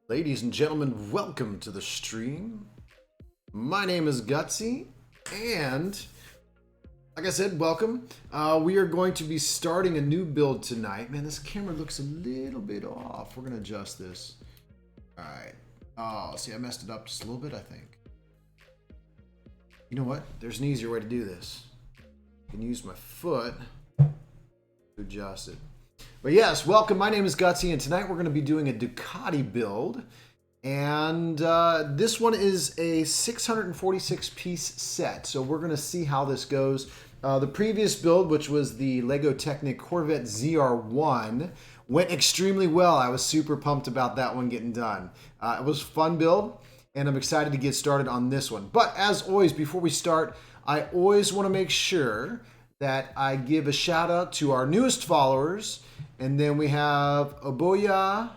Ladies and gentlemen, welcome to the stream. My name is Gutsy, and like I said, welcome. We are going to be starting a new build tonight. Man, this camera looks a little bit off. We're going to adjust this. All right. Oh, see, I messed it up just a little bit, I think. You know what? There's an easier way to do this. I can use my foot to adjust it. But yes, welcome. My name is Gutsy, and tonight we're going to be doing a Ducati build. And this one is a 646-piece set, so we're going to see how this goes. The previous build, which was the Lego Technic Corvette ZR1, went extremely well. I was super pumped about that one getting done. It was a fun build, and I'm excited to get started on this one. But as always, before we start, I always want to make sure that I give a shout out to our newest followers. And then we have Aboya.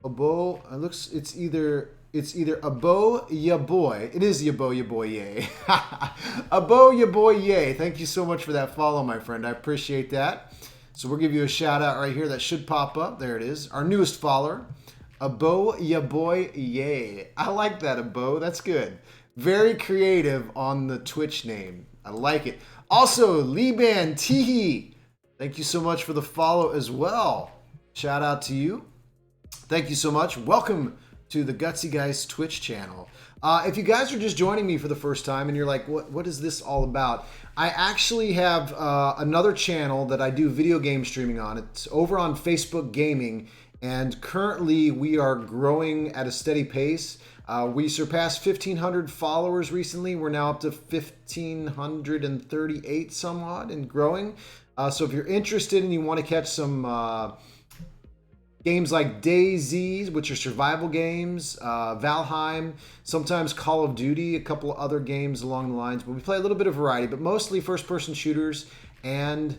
It's either Abo ya boy. It is Yabo ya boy yay. Abo ya boy yay. Thank you so much for that follow, my friend. I appreciate that. So we'll give you a shout out right here. That should pop up. There it is. Our newest follower. Abo ya boy yay. I like that, Abo. That's good. Very creative on the Twitch name. I like it. Also, Liban Tihi. Thank you so much for the follow as well. Shout out to you. Thank you so much. Welcome to the Gutsy Guys Twitch channel. If you guys are just joining me for the first time and you're like, what is this all about? I actually have another channel that I do video game streaming on. It's over on Facebook Gaming, and currently we are growing at a steady pace. We surpassed 1,500 followers recently. We're now up to 1,538 some odd and growing. So if you're interested and you want to catch some games like DayZ, which are survival games, Valheim, sometimes Call of Duty, a couple of other games along the lines, but we play a little bit of variety, but mostly first-person shooters and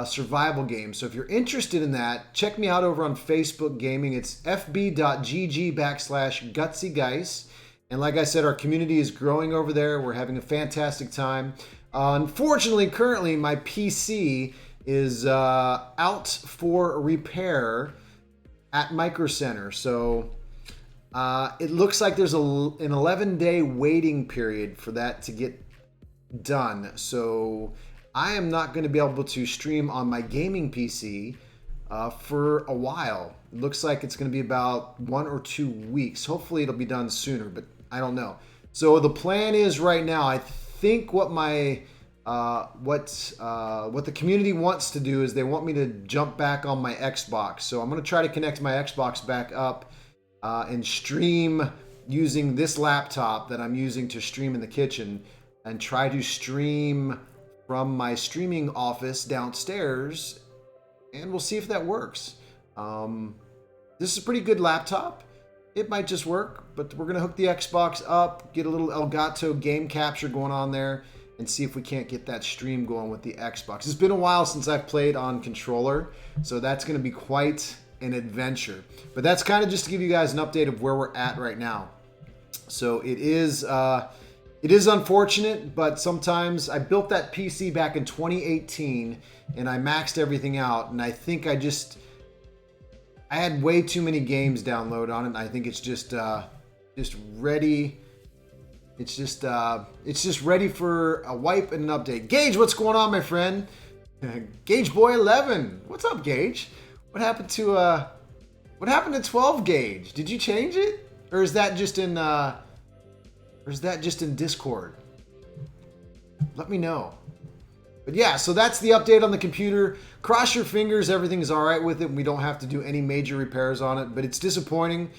survival games. So if you're interested in that, check me out over on Facebook Gaming. It's fb.gg/GutsyGuys. And like I said, our community is growing over there. We're having a fantastic time. Unfortunately, currently, my PC is out for repair at Micro Center. So it looks like there's an 11-day waiting period for that to get done. So I am not going to be able to stream on my gaming PC for a while. It looks like it's going to be about 1 or 2 weeks. Hopefully it'll be done sooner, but I don't know. So the plan is right now, I think what my what the community wants to do is they want me to jump back on my Xbox. So I'm going to try to connect my Xbox back up and stream using this laptop that I'm using to stream in the kitchen, and try to stream from my streaming office downstairs, and we'll see if that works. This is a pretty good laptop. It might just work, but we're going to hook the Xbox up, get a little Elgato game capture going on there, and see if we can't get that stream going with the Xbox. It's been a while since I've played on controller, so that's going to be quite an adventure. But that's kind of just to give you guys an update of where we're at right now. So it is unfortunate, but sometimes I built that PC back in 2018, and I maxed everything out, and I think I had way too many games downloaded on it, and I think it's just ready. It's just ready for a wipe and an update. Gage, what's going on, my friend? Gage Boy 11. What's up, Gage? What happened to 12 Gage? Did you change it? Or is that just in Discord? Let me know. But yeah, so that's the update on the computer. Cross your fingers, everything's all right with it. We don't have to do any major repairs on it, but it's disappointing.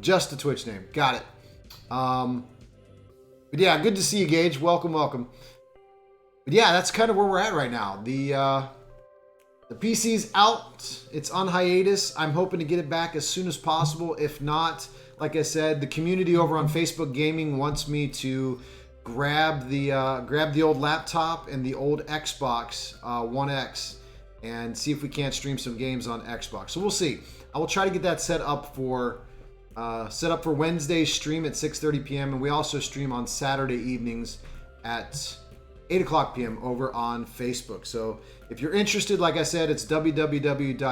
Just the Twitch name. Got it. But yeah, good to see you, Gage. Welcome. But yeah, that's kind of where we're at right now. The PC's out. It's on hiatus. I'm hoping to get it back as soon as possible. If not, like I said, the community over on Facebook Gaming wants me to grab the old laptop and the old Xbox One X and see if we can't stream some games on Xbox. So we'll see. I will try to get that set up for Wednesday's stream at 6:30 p.m. and we also stream on Saturday evenings at 8 o'clock p.m. over on Facebook. So if you're interested, like I said, it's www.fb.gg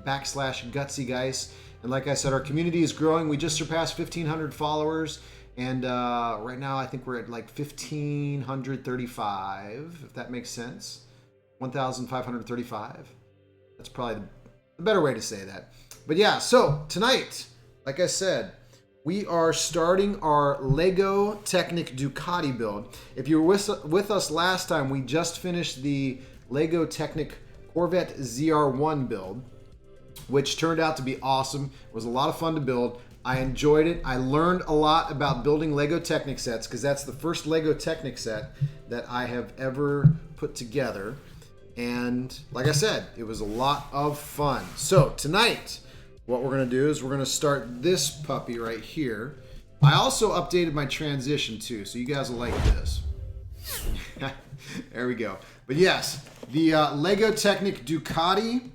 /GutsyGuys. And like I said, our community is growing. We just surpassed 1,500 followers. And right now, I think we're at like 1,535, if that makes sense. 1,535. That's probably the better way to say that. But yeah, so tonight, like I said, we are starting our Lego Technic Ducati build. If you were with us last time, we just finished the Lego Technic Corvette ZR1 build, which turned out to be awesome. It was a lot of fun to build. I enjoyed it. I learned a lot about building Lego Technic sets because that's the first Lego Technic set that I have ever put together. And like I said, it was a lot of fun. So tonight, what we're going to do is we're going to start this puppy right here. I also updated my transition too, so you guys will like this. There we go. But yes, the Lego Technic Ducati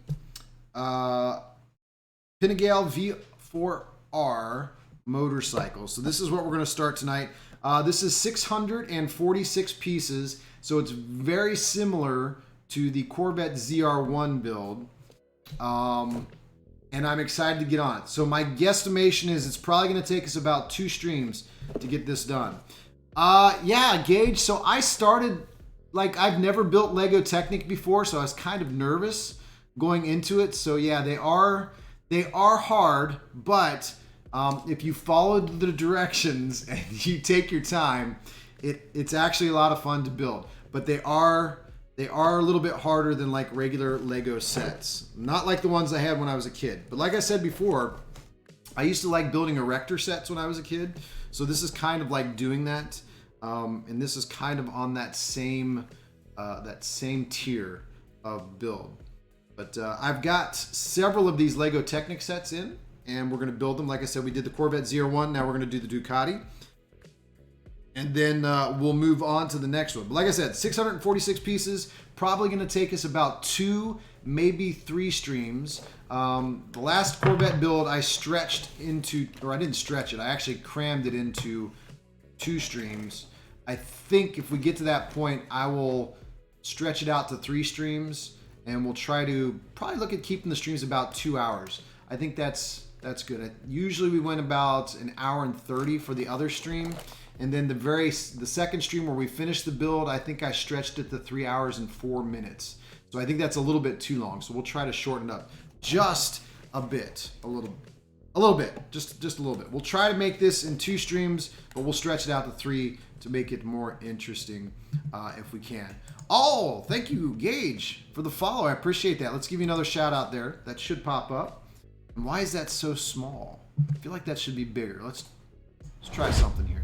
Panigale V4R motorcycle. So this is what we're going to start tonight. This is 646 pieces, so it's very similar to the Corvette ZR1 build. And I'm excited to get on it. So my guesstimation is it's probably going to take us about 2 streams to get this done. Yeah, Gage, so I started, like, I've never built Lego Technic before, so I was kind of nervous going into it. So yeah, they are hard, but if you follow the directions and you take your time, it's actually a lot of fun to build. But they are a little bit harder than like regular Lego sets. Not like the ones I had when I was a kid. But like I said before, I used to like building erector sets when I was a kid. So this is kind of like doing that. And this is kind of on that same tier of build. But I've got several of these Lego Technic sets in, and we're going to build them. Like I said, we did the Corvette ZR1. Now we're going to do the Ducati. And then we'll move on to the next one. But like I said, 646 pieces, probably going to take us about 2, maybe 3 streams. The last Corvette build I stretched into, or I didn't stretch it, I actually crammed it into 2 streams. I think if we get to that point, I will stretch it out to 3 streams, and we'll try to probably look at keeping the streams about 2 hours. I think that's good. Usually we went about 1 hour and 30 for the other stream. And then the second stream where we finished the build, I think I stretched it to 3 hours and 4 minutes. So I think that's a little bit too long. So we'll try to shorten it up just a bit, a little bit, just a little bit. We'll try to make this in 2 streams, but we'll stretch it out to 3 to make it more interesting if we can. Oh, thank you, Gage, for the follow. I appreciate that. Let's give you another shout out there. That should pop up. And why is that so small? I feel like that should be bigger. Let's try something here.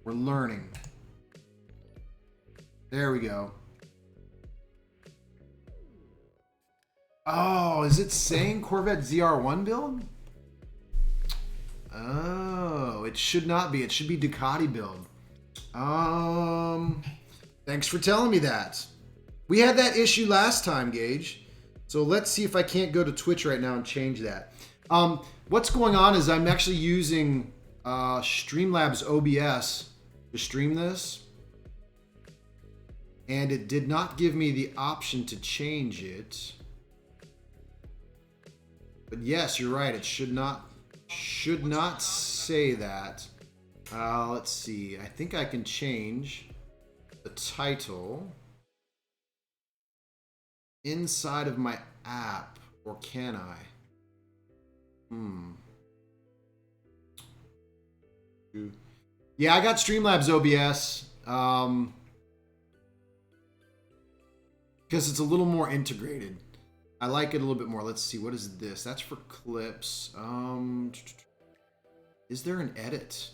We're learning. There we go. Oh, is it saying Corvette ZR1 build? Oh, it should not be. It should be Ducati build. Thanks for telling me that. We had that issue last time, Gage. So let's see if I can't go to Twitch right now and change that. What's going on is I'm actually using Streamlabs OBS to stream this, and it did not give me the option to change it. But yes, you're right, it should not say that. Let's see, I think I can change the title inside of my app, or can I? Yeah, I got Streamlabs OBS because it's a little more integrated. I like it a little bit more. Let's see, what is this? That's for clips. Is there an edit?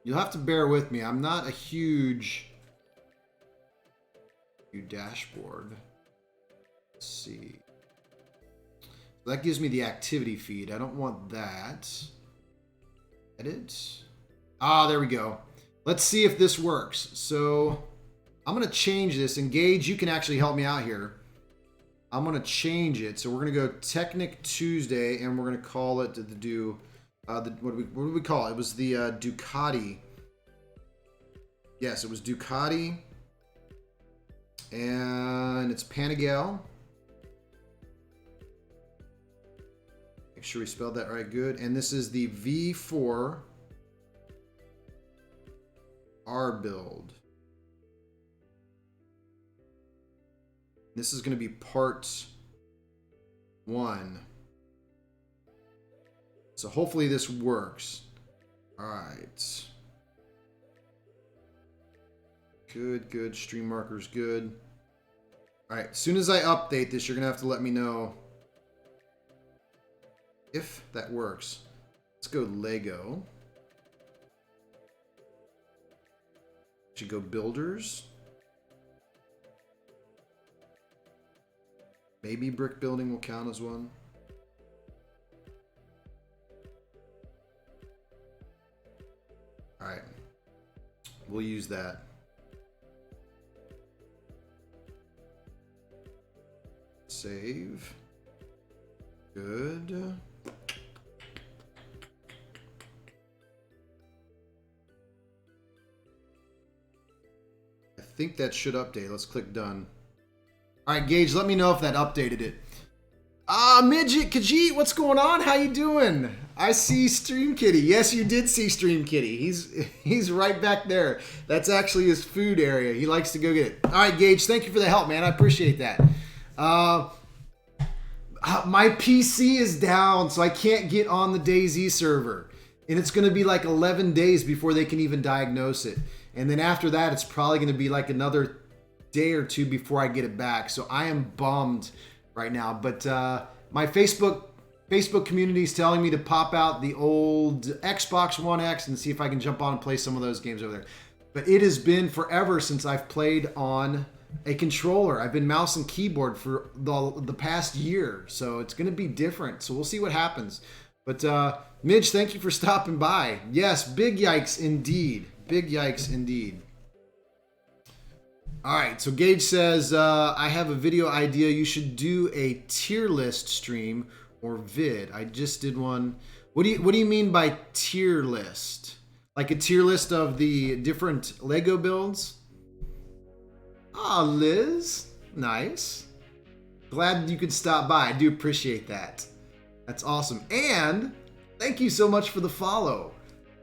You'll have to bear with me. I'm not a huge dashboard. Let's see. That gives me the activity feed. I don't want that. Edit. Ah, there we go. Let's see if this works. So I'm going to change this. And Gage, you can actually help me out here. I'm going to change it. So we're going to go Technic Tuesday, and we're going to call it what do we call it? It was the Ducati. Yes, it was Ducati. And it's Panigale. Make sure we spelled that right. Good. And this is the V4 R build. This is going to be part 1. So hopefully this works. All right. Good, good. Stream markers, good. All right. As soon as I update this, you're going to have to let me know if that works. Let's go Lego. Should go builders. Maybe brick building will count as one. All right. We'll use that. Save. Good. I think that should update. Let's click done. All right, Gage, let me know if that updated it. Midget Khajiit, what's going on? How you doing? I see Stream Kitty. Yes, you did see Stream Kitty. He's right back there. That's actually his food area. He likes to go get it. All right, Gage, thank you for the help, man. I appreciate that. My PC is down, so I can't get on the DayZ server. And it's going to be like 11 days before they can even diagnose it. And then after that, it's probably going to be like another day or two before I get it back. So I am bummed right now. But my Facebook community is telling me to pop out the old Xbox One X and see if I can jump on and play some of those games over there. But it has been forever since I've played on a controller. I've been mouse and keyboard for the past year. So it's going to be different. So we'll see what happens. But Midge, thank you for stopping by. Yes, big yikes indeed. Big yikes indeed. All right, so Gage says, I have a video idea. You should do a tier list stream or vid. I just did one. What do you mean by tier list? Like a tier list of the different Lego builds? Ah, Liz. Nice. Glad you could stop by. I do appreciate that. That's awesome. And thank you so much for the follow.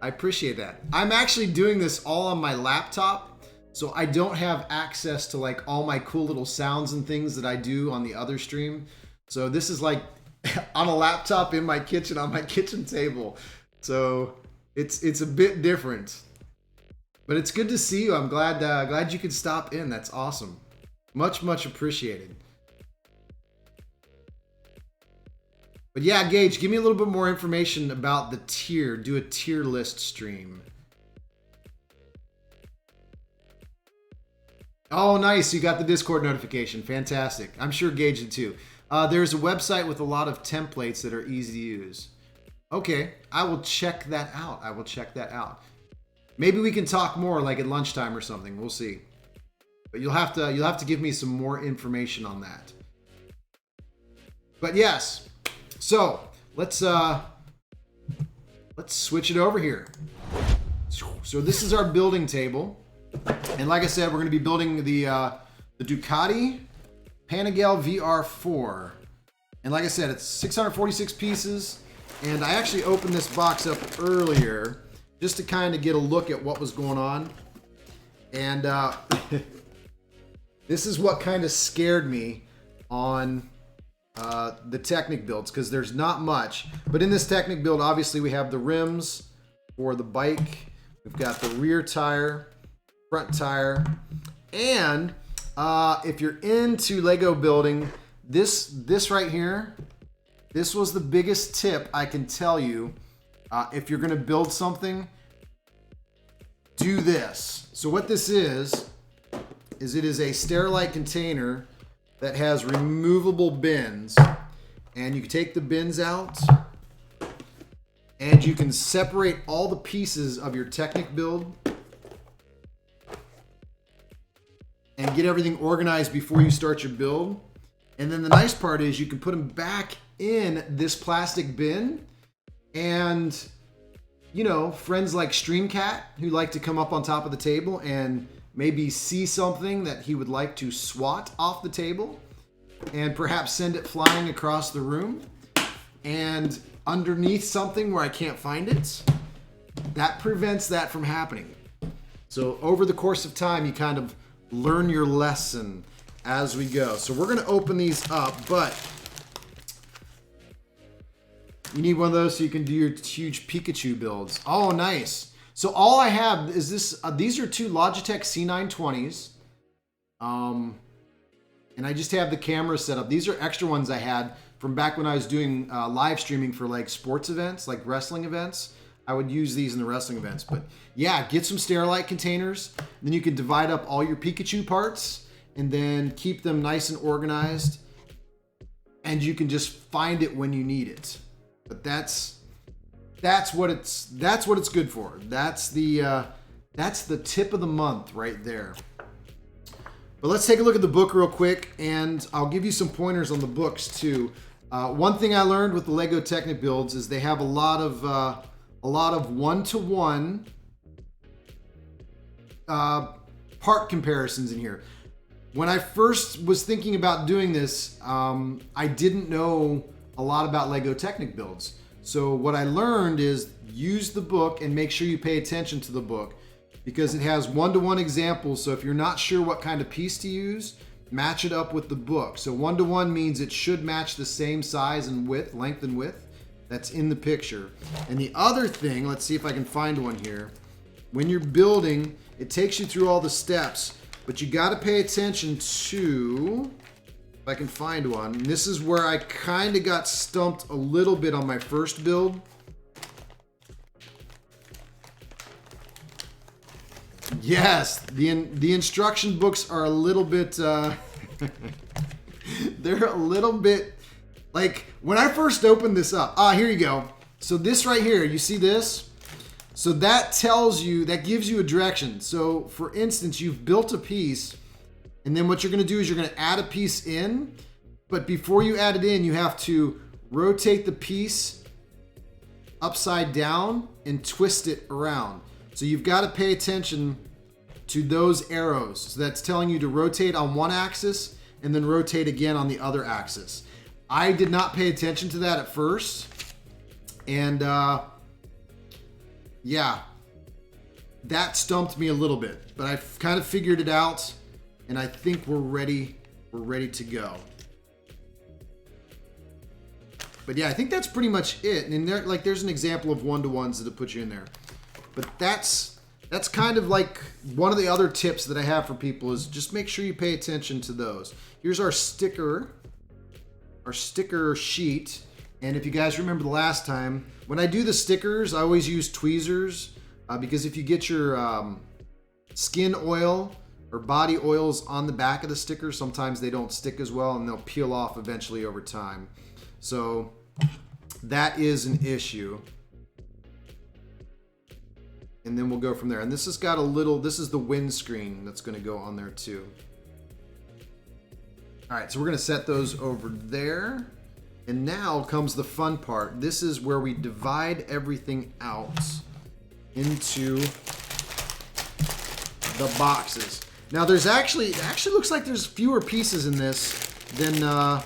I appreciate that. I'm actually doing this all on my laptop, so I don't have access to like all my cool little sounds and things that I do on the other stream. So this is like on a laptop in my kitchen, on my kitchen table. So it's a bit different. But it's good to see you. I'm glad you could stop in. That's awesome. Much, much appreciated. But yeah, Gage, give me a little bit more information about the tier. Do a tier list stream. Oh, nice. You got the Discord notification. Fantastic. I'm sure Gage did too. There's a website with a lot of templates that are easy to use. Okay, I will check that out. I will check that out. Maybe we can talk more like at lunchtime or something. We'll see. But you'll have to give me some more information on that. But yes. So let's switch it over here. So this is our building table, and like I said, we're going to be building the Ducati Panigale VR4. And like I said, it's 646 pieces. And I actually opened this box up earlier just to kind of get a look at what was going on. And this is what kind of scared me on the Technic builds, because there's not much. But in this Technic build, obviously we have the rims for the bike. We've got the rear tire, front tire, and if you're into Lego building, this right here, this was the biggest tip I can tell you. If you're gonna build something, do this. So what this is it is a Sterilite container that has removable bins, and you can take the bins out and you can separate all the pieces of your Technic build and get everything organized before you start your build. And then the nice part is you can put them back in this plastic bin, and you know, friends like Streamcat who like to come up on top of the table and maybe see something that he would like to swat off the table and perhaps send it flying across the room and underneath something where I can't find it. That prevents that from happening. So over the course of time, you kind of learn your lesson as we go. So we're going to open these up, but you need one of those so you can do your huge Pikachu builds. Oh, nice. So all I have is this. These are two Logitech C920s. And I just have the camera set up. These are extra ones I had from back when I was doing live streaming for like sports events, like wrestling events. I would use these in the wrestling events. But yeah, get some Sterilite containers. Then you can divide up all your Pikachu parts and then keep them nice and organized. And you can just find it when you need it. But that's what it's good for. That's the tip of the month right there. But let's take a look at the book real quick, and I'll give you some pointers on the books too. One thing I learned with the Lego Technic builds is they have a lot of one-to-one part comparisons in here. When I first was thinking about doing this, I didn't know a lot about Lego Technic builds. So what I learned is use the book and make sure you pay attention to the book, because it has one-to-one examples. So if you're not sure what kind of piece to use, match it up with the book. So one-to-one means it should match the same size and width, length and width that's in the picture. And the other thing, let's see if I can find one here. When you're building, it takes you through all the steps, but you got to pay attention to, if I can find one. And this is where I kind of got stumped a little bit on my first build. Yes, the instruction books are a little bit, they're a little bit, like, when I first opened this up, here you go. So this right here, you see this? So that tells you, that gives you a direction. So for instance, you've built a piece, and then what you're gonna do is you're gonna add a piece in, but before you add it in, you have to rotate the piece upside down and twist it around. So you've got to pay attention to those arrows. So that's telling you to rotate on one axis and then rotate again on the other axis. I did not pay attention to that at first. And yeah, that stumped me a little bit, but I've kind of figured it out, and I think we're ready to go. But yeah, I think that's pretty much it. And there, like, there's an example of one-to-ones that'll put you in there. But that's kind of like one of the other tips that I have for people is just make sure you pay attention to those. Here's our sticker sheet. And if you guys remember the last time, when I do the stickers, I always use tweezers because if you get your skin oil or body oils on the back of the sticker, sometimes they don't stick as well and they'll peel off eventually over time. So that is an issue. And then we'll go from there. And this has got a little, this is the windscreen that's going to go on there too. All right, so we're going to set those over there. And now comes the fun part. This is where we divide everything out into the boxes. Now there's actually, it actually looks like there's fewer pieces in this than, the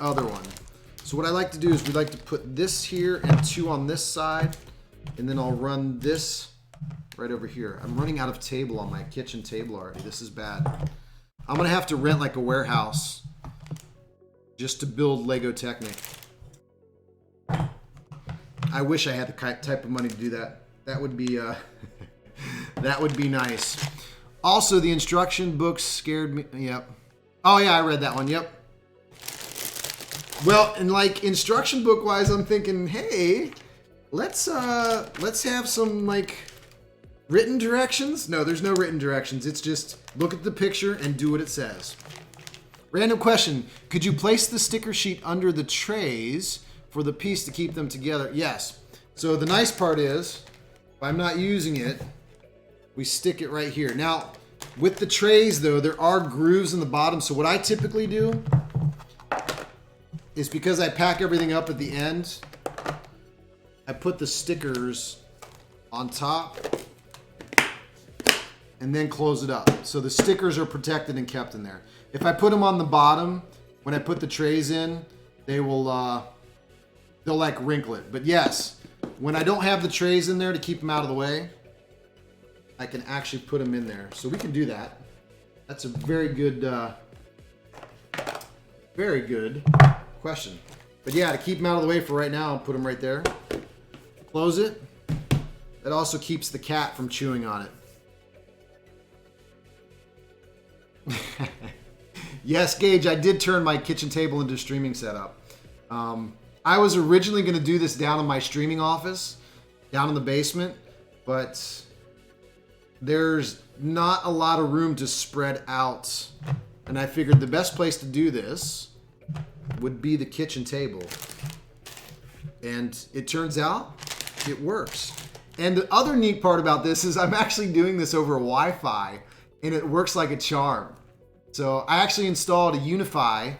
other one. So what I like to do is we like to put this here and two on this side, and then I'll run this right over here. I'm running out of table on my kitchen table already. This is bad. I'm gonna have to rent like a warehouse just to build Lego Technic. I wish I had the type of money to do that. That would be that would be nice. Also, the instruction books scared me. Yep. Oh yeah, I read that one. Yep. Well, and like instruction book wise, I'm thinking, hey, let's have some like written directions. No, there's no written directions. It's just look at the picture and do what it says. Random question. Could you place the sticker sheet under the trays for the piece to keep them together? Yes. So the nice part is, if I'm not using it, we stick it right here. Now, with the trays though, there are grooves in the bottom. So what I typically do is because I pack everything up at the end, I put the stickers on top and then close it up. So the stickers are protected and kept in there. If I put them on the bottom, when I put the trays in, they will, they'll like wrinkle it. But yes, when I don't have the trays in there to keep them out of the way, I can actually put them in there. So we can do that. That's a very good question. But yeah, to keep them out of the way for right now, I'll put them right there. Close it. It also keeps the cat from chewing on it. Yes, Gage, I did turn my kitchen table into a streaming setup. I was originally going to do this down in my streaming office, down in the basement, but there's not a lot of room to spread out. And I figured the best place to do this would be the kitchen table. And it turns out it works. And the other neat part about this is I'm actually doing this over Wi-Fi, and it works like a charm. So I actually installed a Unify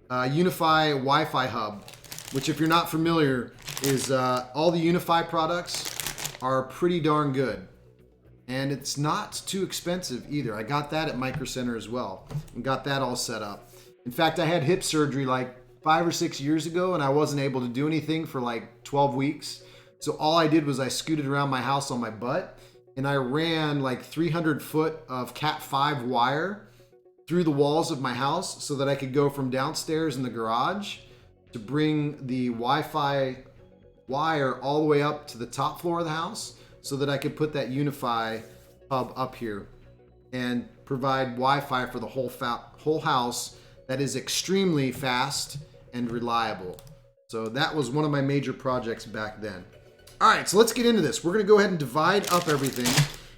Wi-Fi hub, which, if you're not familiar, is all the Unify products are pretty darn good. And it's not too expensive either. I got that at Micro Center as well and got that all set up. In fact, I had hip surgery like 5 or 6 years ago, and I wasn't able to do anything for like 12 weeks. So all I did was I scooted around my house on my butt, and I ran like 300 foot of Cat 5 wire through the walls of my house so that I could go from downstairs in the garage to bring the Wi-Fi wire all the way up to the top floor of the house so that I could put that Unify hub up here and provide Wi-Fi for the whole house that is extremely fast and reliable. So that was one of my major projects back then. All right, so let's get into this. We're gonna go ahead and divide up everything.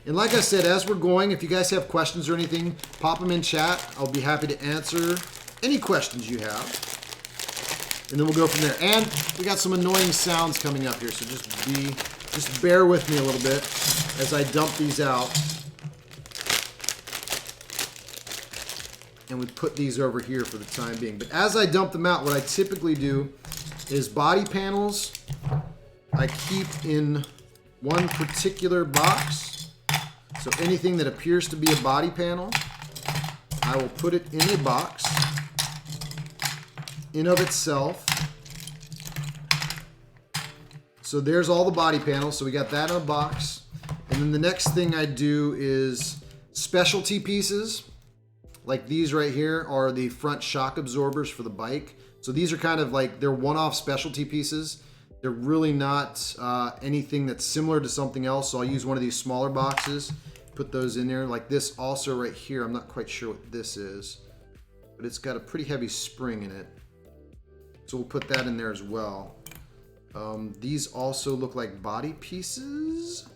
And like I said, as we're going, if you guys have questions or anything, pop them in chat. I'll be happy to answer any questions you have. And then we'll go from there. And we got some annoying sounds coming up here, so just bear with me a little bit as I dump these out. And we put these over here for the time being. But as I dump them out, what I typically do is body panels I keep in one particular box. So anything that appears to be a body panel, I will put it in a box in of itself. So there's all the body panels. So we got that in a box. And then the next thing I do is specialty pieces. Like these right here are the front shock absorbers for the bike. So these are kind of like, they're one-off specialty pieces. They're really not anything that's similar to something else. So I'll use one of these smaller boxes, put those in there. Like this also right here, I'm not quite sure what this is, but it's got a pretty heavy spring in it. So we'll put that in there as well. These also look like body pieces.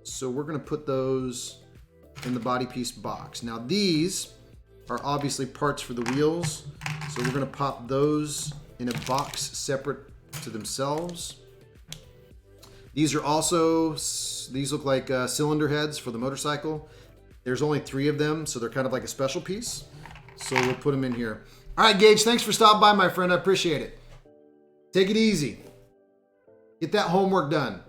So we're gonna put those in the body piece box. Now these are obviously parts for the wheels. So we're gonna pop those in a box separate to themselves. These are also, these look like cylinder heads for the motorcycle. There's only 3 of them, so they're kind of like a special piece. So we'll put them in here. All right, Gage, thanks for stopping by, my friend. I appreciate it. Take it easy. Get that homework done.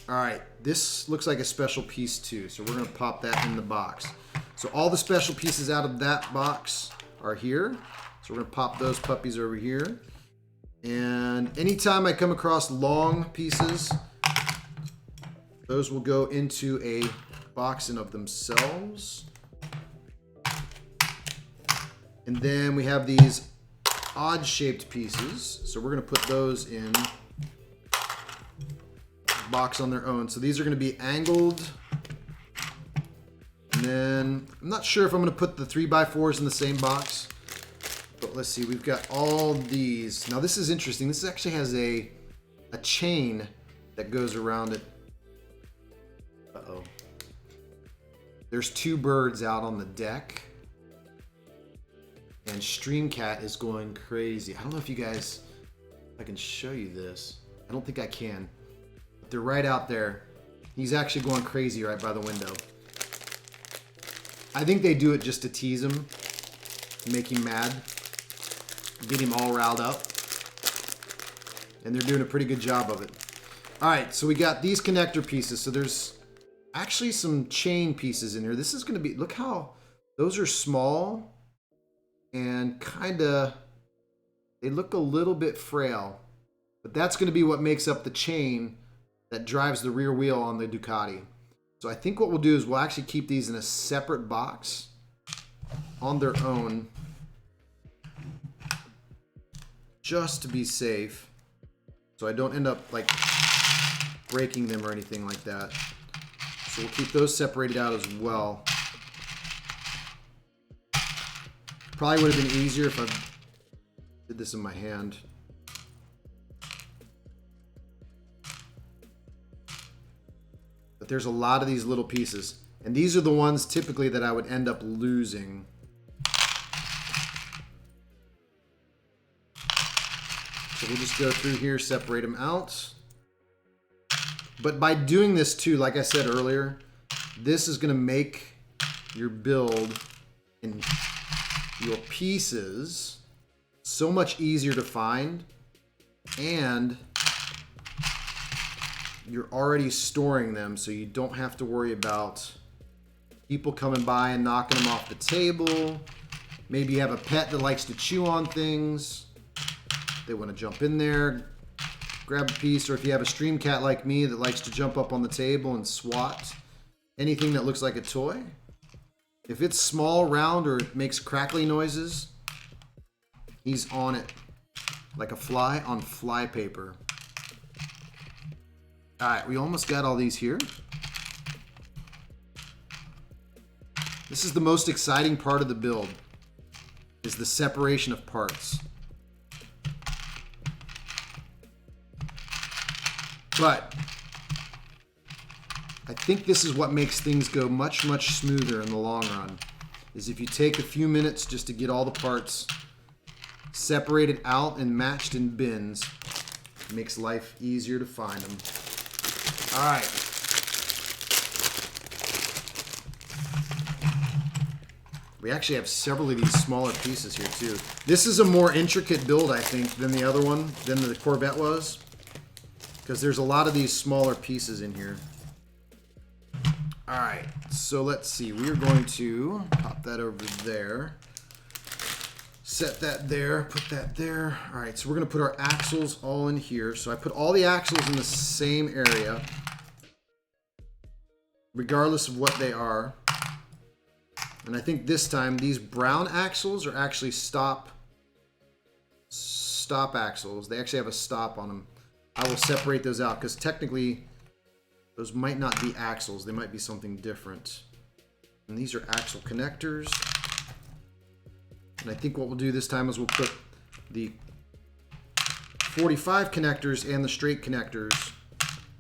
All right, this looks like a special piece too, so we're gonna pop that in the box. So all the special pieces out of that box are here. So we're gonna pop those puppies over here. And anytime I come across long pieces, those will go into a box in of themselves. And then we have these odd shaped pieces. So we're gonna put those in a box on their own. So these are gonna be angled. And then I'm not sure if I'm gonna put the 3x4s in the same box. But let's see, we've got all these. Now this is interesting. This actually has a chain that goes around it. Uh-oh. There's 2 birds out on the deck. And Streamcat is going crazy. I don't know if you guys, if I can show you this. I don't think I can. But they're right out there. He's actually going crazy right by the window. I think they do it just to tease him, make him mad. get him all riled up. And they're doing a pretty good job of it. All right, so we got these connector pieces. So there's actually some chain pieces in here. This is going to be, look how those are small and kind of, they look a little bit frail. But that's going to be what makes up the chain that drives the rear wheel on the Ducati. So I think what we'll do is we'll actually keep these in a separate box on their own, just to be safe, so I don't end up like breaking them or anything like that. So we'll keep those separated out as well. Probably would have been easier if I did this in my hand. But there's a lot of these little pieces. And these are the ones typically that I would end up losing. So we'll just go through here, separate them out. But by doing this too, like I said earlier, this is going to make your build and your pieces so much easier to find. And you're already storing them, so you don't have to worry about people coming by and knocking them off the table. Maybe you have a pet that likes to chew on things. They want to jump in there, grab a piece, or if you have a stream cat like me that likes to jump up on the table and swat anything that looks like a toy. If it's small, round, or it makes crackly noises, he's on it like a fly on fly paper. All right, we almost got all these here. This is the most exciting part of the build, is the separation of parts. But I think this is what makes things go much, much smoother in the long run, is if you take a few minutes just to get all the parts separated out and matched in bins. It makes life easier to find them. All right. We actually have several of these smaller pieces here too. This is a more intricate build, I think, than the other one, than the Corvette was. Because there's a lot of these smaller pieces in here. All right, so let's see. We are going to pop that over there. Set that there, put that there. All right, so we're gonna put our axles all in here. So I put all the axles in the same area, regardless of what they are. And I think this time these brown axles are actually stop axles. They actually have a stop on them. I will separate those out because technically those might not be axles. They might be something different. And these are axle connectors. And I think what we'll do this time is we'll put the 45 connectors and the straight connectors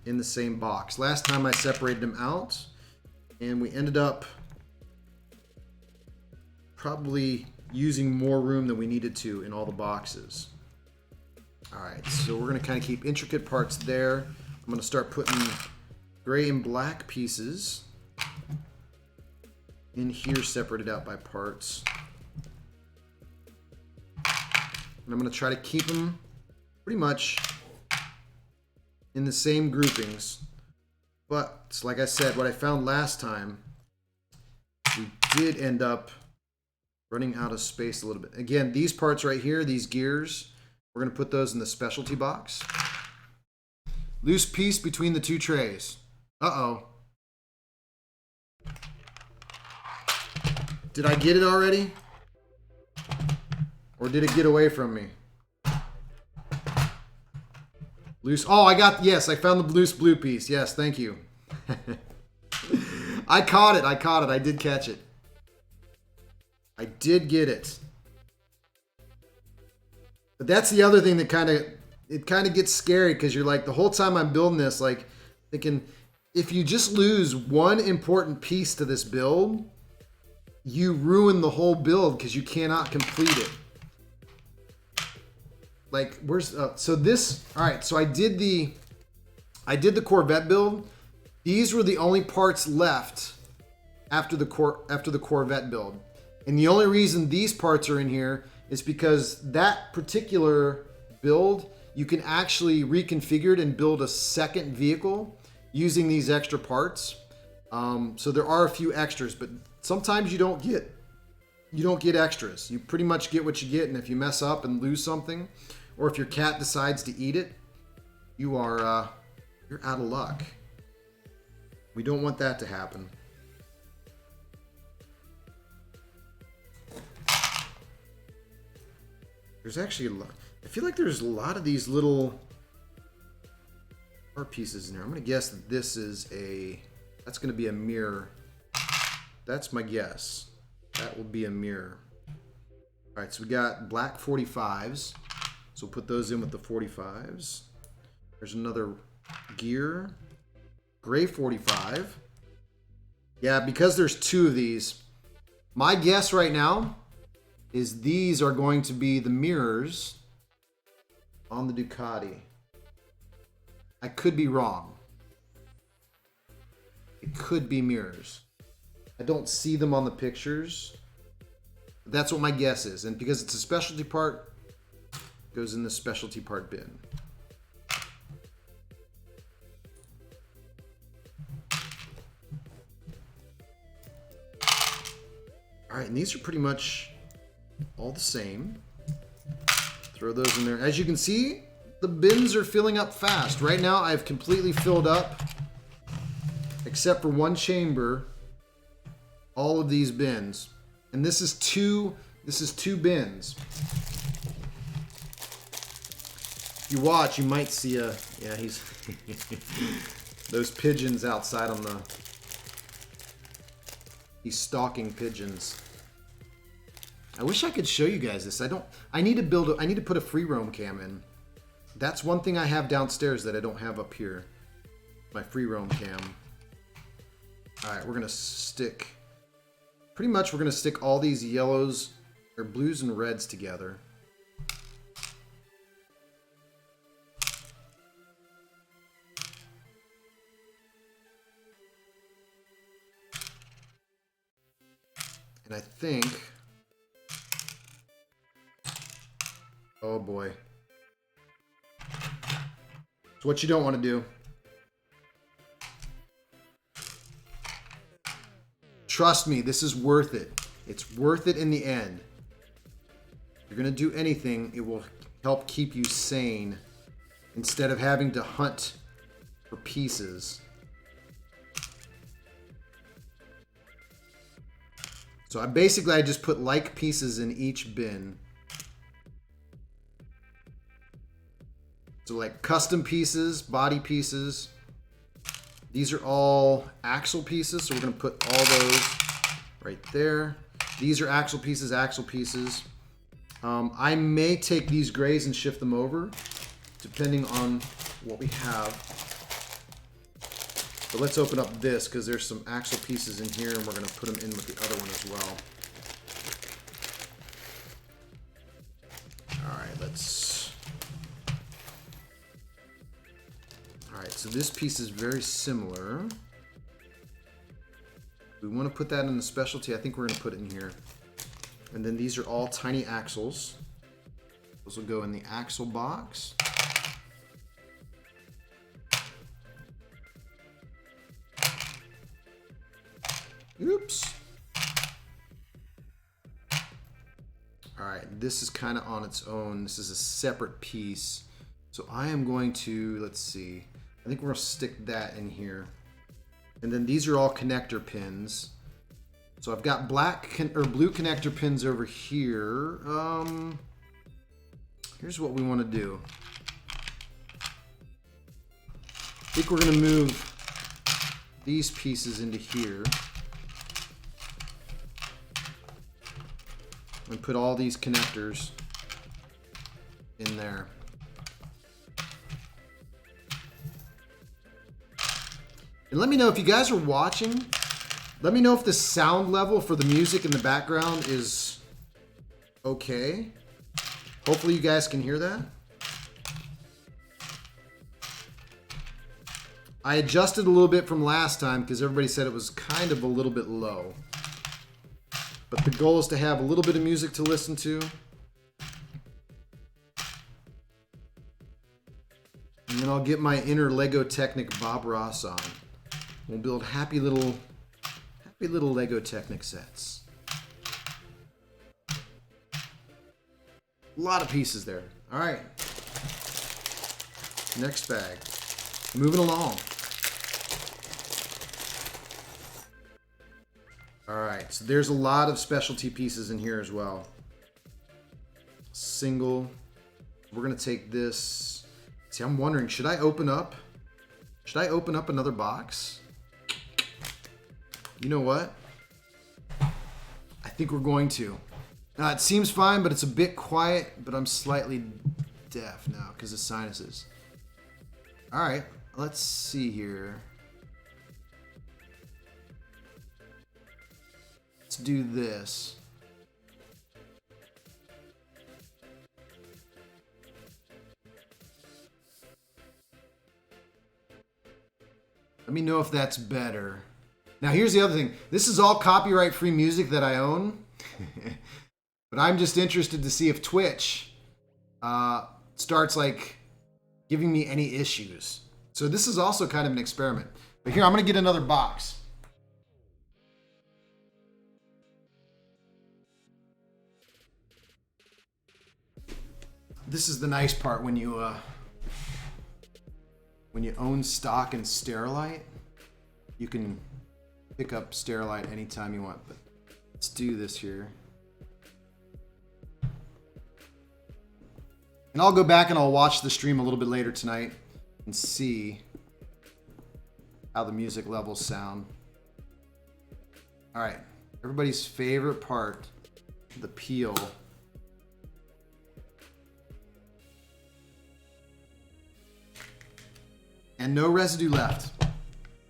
in the same box. Last time I separated them out and we ended up probably using more room than we needed to in all the boxes. All right, so we're gonna kind of keep intricate parts there. I'm gonna start putting gray and black pieces in here, separated out by parts. And I'm gonna try to keep them pretty much in the same groupings. But like I said, what I found last time, we did end up running out of space a little bit. Again, these parts right here, these gears, we're going to put those in the specialty box. Loose piece between the two trays. Uh-oh. Did I get it already? Or did it get away from me? Loose. Oh, yes, I found the loose blue piece. Yes, thank you. I caught it. I did catch it. I did get it. But that's the other thing that kind of gets scary, because you're like, the whole time I'm building this, like thinking, if you just lose one important piece to this build, you ruin the whole build because you cannot complete it. Like, where's so this? All right, so I did the Corvette build. These were the only parts left after the Corvette build. And the only reason these parts are in here is because that particular build, you can actually reconfigure it and build a second vehicle using these extra parts. So there are a few extras, but sometimes you don't get extras. You pretty much get what you get, and if you mess up and lose something, or if your cat decides to eat it, you're out of luck. We don't want that to happen. There's actually a lot. I feel like there's a lot of these little art pieces in here. I'm gonna guess that this is that's gonna be a mirror. That's my guess. That will be a mirror. All right, so we got black 45s. So we'll put those in with the 45s. There's another gear. Gray 45. Yeah, because there's two of these. My guess right now is these are going to be the mirrors on the Ducati. I could be wrong. It could be mirrors. I don't see them on the pictures. That's what my guess is. And because it's a specialty part, it goes in the specialty part bin. All right, and these are pretty much all the same. Throw those in there. As you can see, the bins are filling up fast. Right now, I've completely filled up, except for one chamber, all of these bins. And this is two bins. If you watch, you might see he's those pigeons outside on the, he's stalking pigeons. I wish I could show you guys this. I need to put a free roam cam in. That's one thing I have downstairs that I don't have up here. My free roam cam. All right, we're gonna stick all these yellows or blues and reds together. And I think, oh boy. So what you don't want to do, trust me, this is worth it. It's worth it in the end. If you're going to do anything, it will help keep you sane instead of having to hunt for pieces. So I just put like pieces in each bin. So like custom pieces, body pieces. These are all axle pieces, so we're gonna put all those right there. These are axle pieces, I may take these grays and shift them over, depending on what we have. But let's open up this, because there's some axle pieces in here, and we're gonna put them in with the other one as well. Alright, so this piece is very similar. We want to put that in the specialty. I think we're going to put it in here. And then these are all tiny axles. Those will go in the axle box. Oops. Alright, this is kind of on its own. This is a separate piece. So I am going to, let's see. I think we're going to stick that in here. And then these are all connector pins. So I've got blue connector pins over here. Here's what we want to do. I think we're going to move these pieces into here. And put all these connectors in there. And let me know if you guys are watching. Let me know if the sound level for the music in the background is okay. Hopefully you guys can hear that. I adjusted a little bit from last time because everybody said it was kind of a little bit low. But the goal is to have a little bit of music to listen to And then I'll get my inner Lego Technic Bob Ross on. We'll build happy little Lego Technic sets. A lot of pieces there. All right. Next bag. Moving along. All right, so there's a lot of specialty pieces in here as well. Single. We're gonna take this. See, I'm wondering, should I open up another box? You know what? I think we're going to. It seems fine, but it's a bit quiet, but I'm slightly deaf now because of sinuses. All right, let's see here. Let's do this. Let me know if that's better. Now, here's the other thing. This is all copyright-free music that I own. But I'm just interested to see if Twitch starts like giving me any issues. So this is also kind of an experiment. But here, I'm going to get another box. This is the nice part when you own stock in Sterilite. You can pick up Sterilite anytime you want. But let's do this here. And I'll go back and I'll watch the stream a little bit later tonight and see how the music levels sound. All right, everybody's favorite part, the peel. And no residue left.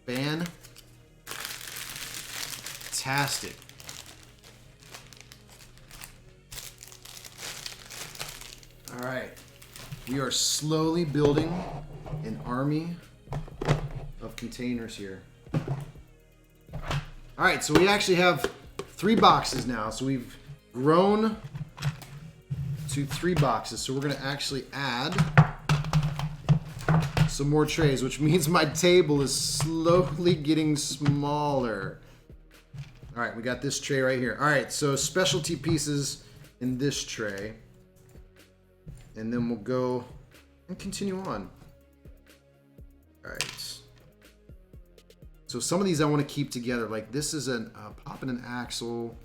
Fantastic. All right, we are slowly building an army of containers here. All right, so we actually have 3 boxes now. So we've grown to 3 boxes. So we're gonna actually add some more trays, which means my table is slowly getting smaller. All right, we got this tray right here. All right, so specialty pieces in this tray. And then we'll go and continue on. All right. So some of these I want to keep together. Like this is a pop and an axle.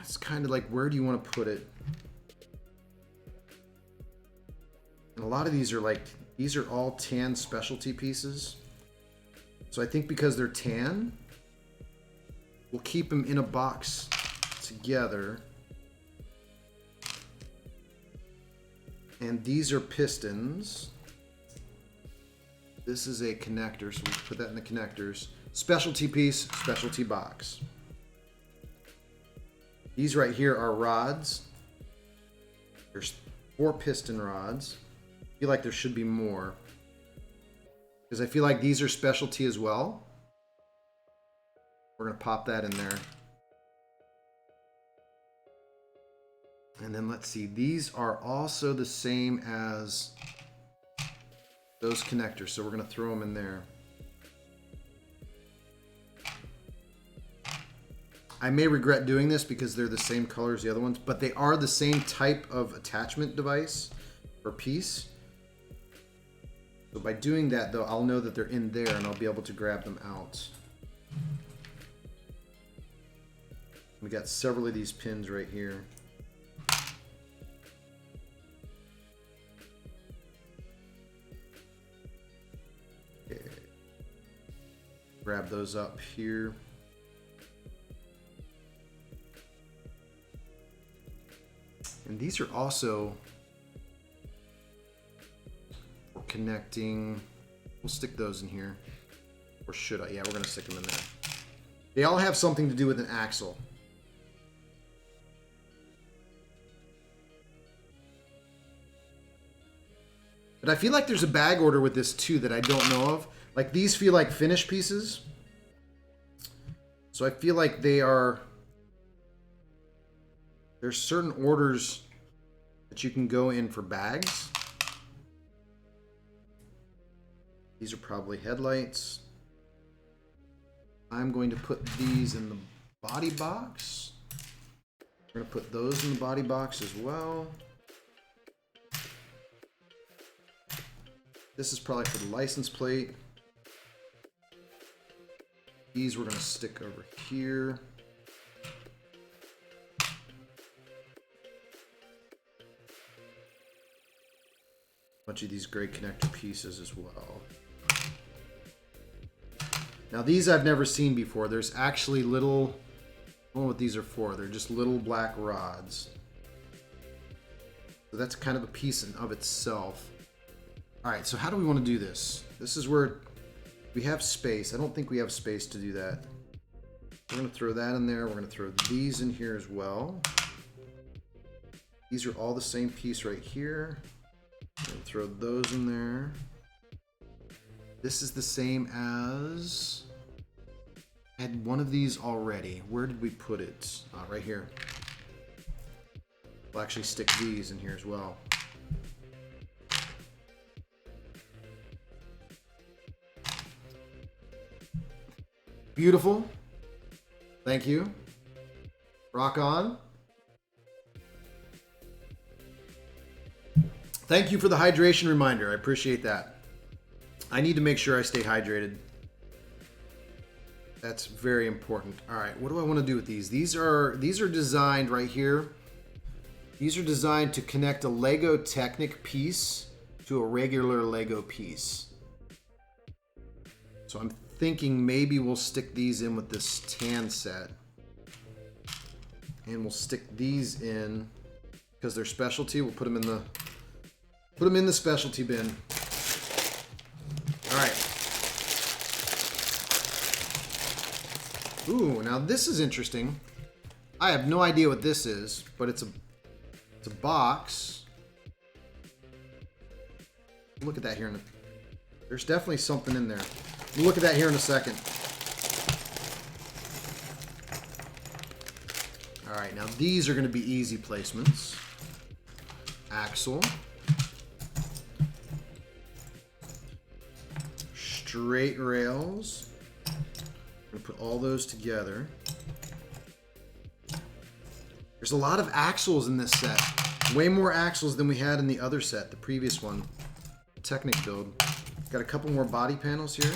It's kind of like, where do you want to put it? And a lot of these are like, these are all tan specialty pieces. So I think because they're tan, we'll keep them in a box together. And these are pistons. This is a connector, so we put that in the connectors. Specialty piece, specialty box. These right here are rods. There's 4 piston rods. I feel like there should be more, because I feel like these are specialty as well. We're gonna pop that in there. And then let's see, these are also the same as those connectors, so we're gonna throw them in there. I may regret doing this because they're the same color as the other ones, but they are the same type of attachment device or piece. So by doing that though, I'll know that they're in there and I'll be able to grab them out. We got several of these pins right here. Okay. Grab those up here. And these are also for connecting. We'll stick those in here. Or should I? Yeah, we're going to stick them in there. They all have something to do with an axle. But I feel like there's a bag order with this too that I don't know of. Like these feel like finished pieces. So I feel like they are... There's certain orders that you can go in for bags. These are probably headlights. I'm going to put these in the body box. We're going to put those in the body box as well. This is probably for the license plate. These we're going to stick over here. Bunch of these gray connector pieces as well. Now these I've never seen before. There's actually little, I don't know what these are for. They're just little black rods. So that's kind of a piece in of itself. All right, so how do we want to do this? This is where we have space. I don't think we have space to do that. We're going to throw that in there. We're going to throw these in here as well. These are all the same piece right here. We're going to throw those in there. This is the same as... I had one of these already. Where did we put it? Right here. We'll actually stick these in here as well. Beautiful. Thank you. Rock on. Thank you for the hydration reminder. I appreciate that. I need to make sure I stay hydrated. That's very important. All right, what do I want to do with these? These are designed right here. These are designed to connect a Lego Technic piece to a regular Lego piece. So I'm thinking maybe we'll stick these in with this tan set. And we'll stick these in because they're specialty. We'll put them in the specialty bin. All right. Ooh, now this is interesting. I have no idea what this is, but it's a box. Look at that here. There's definitely something in there. We'll look at that here in a second. All right, now these are going to be easy placements. Axle. Straight rails. I'm going to put all those together. There's a lot of axles in this set. Way more axles than we had in the other set, the previous one. Technic build. Got a couple more body panels here.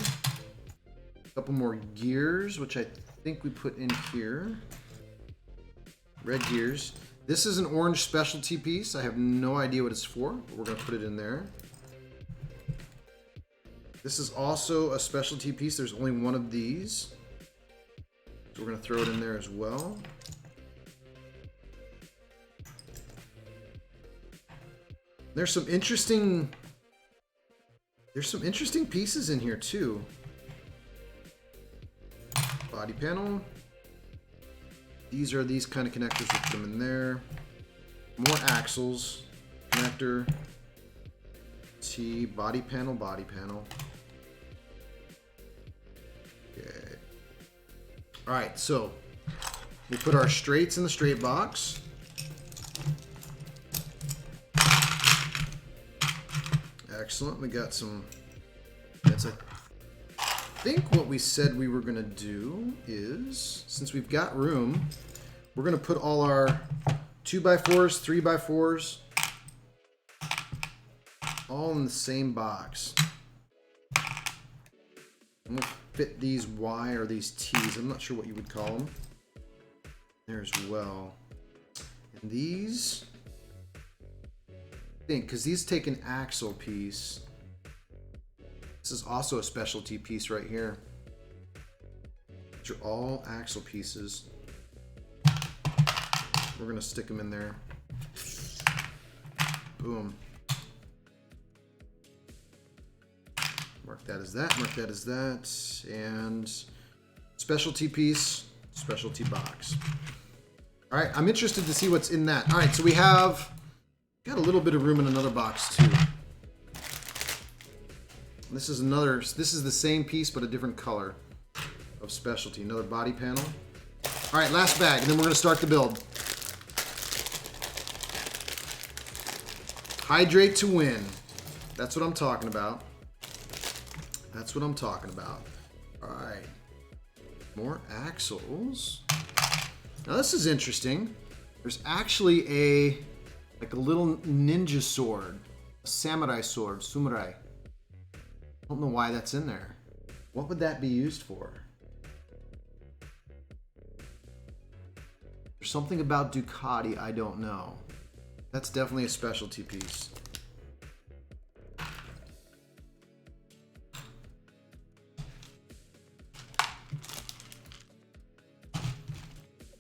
A couple more gears, which I think we put in here. Red gears. This is an orange specialty piece. I have no idea what it's for, but we're going to put it in there. This is also a specialty piece. There's only one of these. So we're going to throw it in there as well. There's some interesting pieces in here too. Body panel. These are these kind of connectors. We'll put them in there. More axles. Connector. T. Body panel. Body panel. Okay. All right, so we'll put our straights in the straight box. Excellent. We got some. That's I think what we said we were going to do is, since we've got room, we're going to put all our 2x4s, 3x4s, all in the same box. I'm going to fit these Y or these T's. I'm not sure what you would call them. There as well. And these, I think, because these take an axle piece. This is also a specialty piece right here. These are all axle pieces. We're going to stick them in there. Boom. Mark that as that, mark that as that, and specialty piece, specialty box. All right, I'm interested to see what's in that. All right, so we have got a little bit of room in another box too. This is the same piece but a different color of specialty. Another body panel. All right, last bag, and then we're gonna start the build. Hydrate to win. That's what I'm talking about. That's what I'm talking about. All right. More axles. Now this is interesting. There's actually a little ninja sword, a samurai sword, samurai. I don't know why that's in there. What would that be used for? There's something about Ducati I don't know. That's definitely a specialty piece.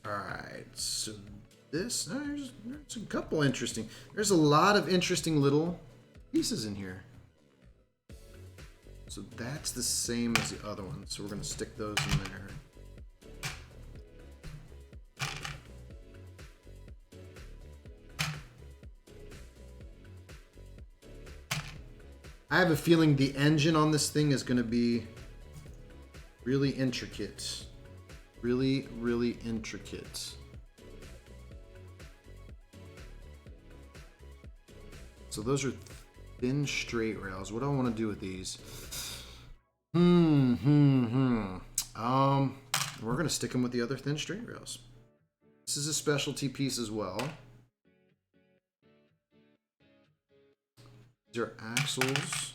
Alright, so this, there's a couple interesting, there's a lot of interesting little pieces in here. So that's the same as the other one, so we're going to stick those in there. I have a feeling the engine on this thing is going to be really intricate. Really, really intricate. So those are thin straight rails. What do I want to do with these? We're going to stick them with the other thin straight rails. This is a specialty piece as well. These are axles.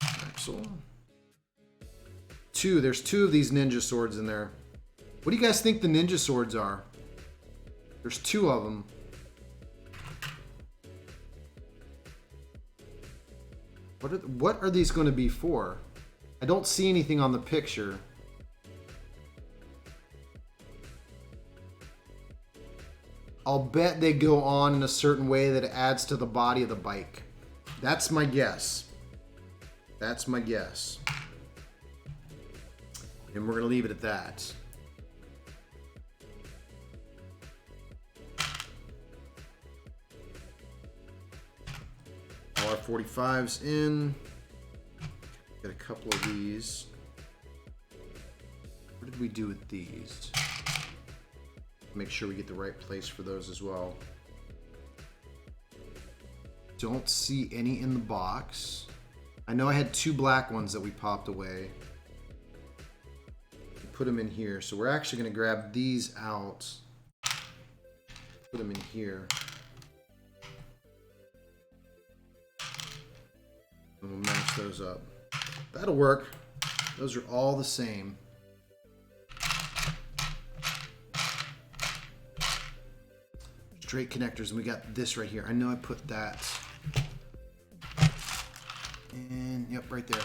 Axle. There's two of these ninja swords in there. What do you guys think the ninja swords are? There's two of them. What are these going to be for? I don't see anything on the picture. I'll bet they go on in a certain way that it adds to the body of the bike. That's my guess. That's my guess. And we're going to leave it at that. All our 45s in. Got a couple of these. What did we do with these? Make sure we get the right place for those as well. Don't see any in the box. I know I had two black ones that we popped away. Put them in here. So we're actually going to grab these out. Put them in here. And we'll match those up. That'll work. Those are all the same. Straight connectors, and we got this right here. I know I put that. And yep, right there.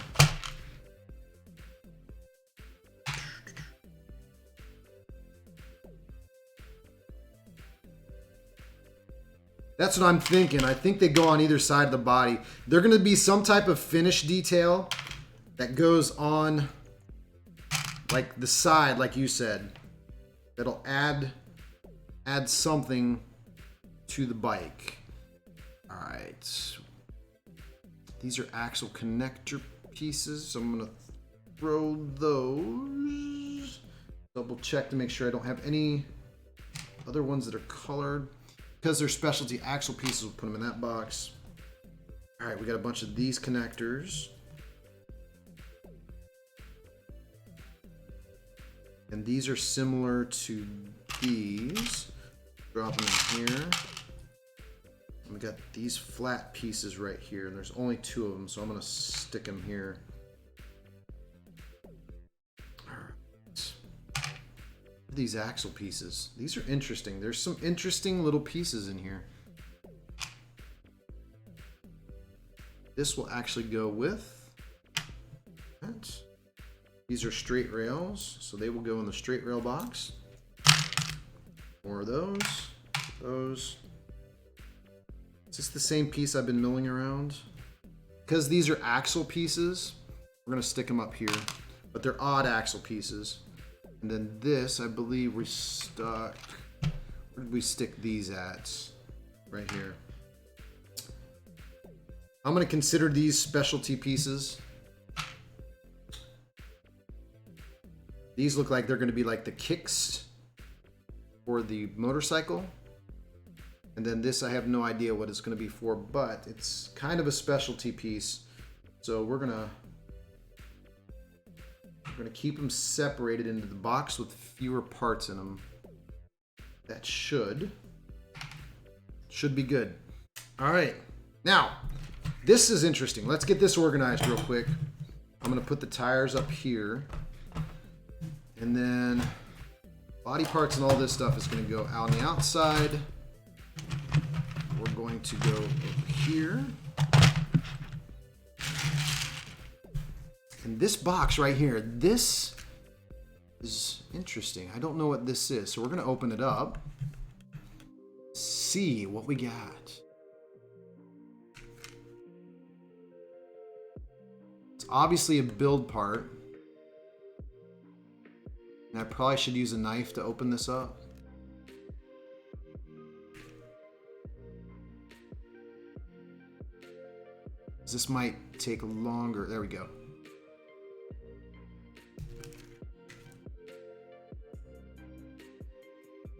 That's what I'm thinking. I think they go on either side of the body. They're going to be some type of finish detail that goes on like the side, like you said. That'll add something to the bike. All right. These are axle connector pieces, so I'm going to throw those. Double check to make sure I don't have any other ones that are colored. Because they're specialty axle pieces, we'll put them in that box. All right, we got a bunch of these connectors. And these are similar to these. Drop them in here. And we got these flat pieces right here, and there's only two of them, so I'm gonna stick them here. All right. These axle pieces. These are interesting. There's some interesting little pieces in here. This will actually go with that. These are straight rails, so they will go in the straight rail box. More of those. Those. Is this the same piece I've been milling around? Because these are axle pieces, we're going to stick them up here. But they're odd axle pieces. And then this, I believe we stuck... Where did we stick these at? Right here. I'm going to consider these specialty pieces. These look like they're going to be like the kicks for the motorcycle. And then this, I have no idea what it's going to be for, but it's kind of a specialty piece. So we're going to We're going to keep them separated into the box with fewer parts in them. That should be good. All right. Now, this is interesting. Let's get this organized real quick. I'm going to put the tires up here. And then body parts and all this stuff is going to go out on the outside. We're going to go over here. And this box right here, this is interesting. I don't know what this is. So we're going to open it up. See what we got. It's obviously a build part. And I probably should use a knife to open this up. This might take longer. There we go.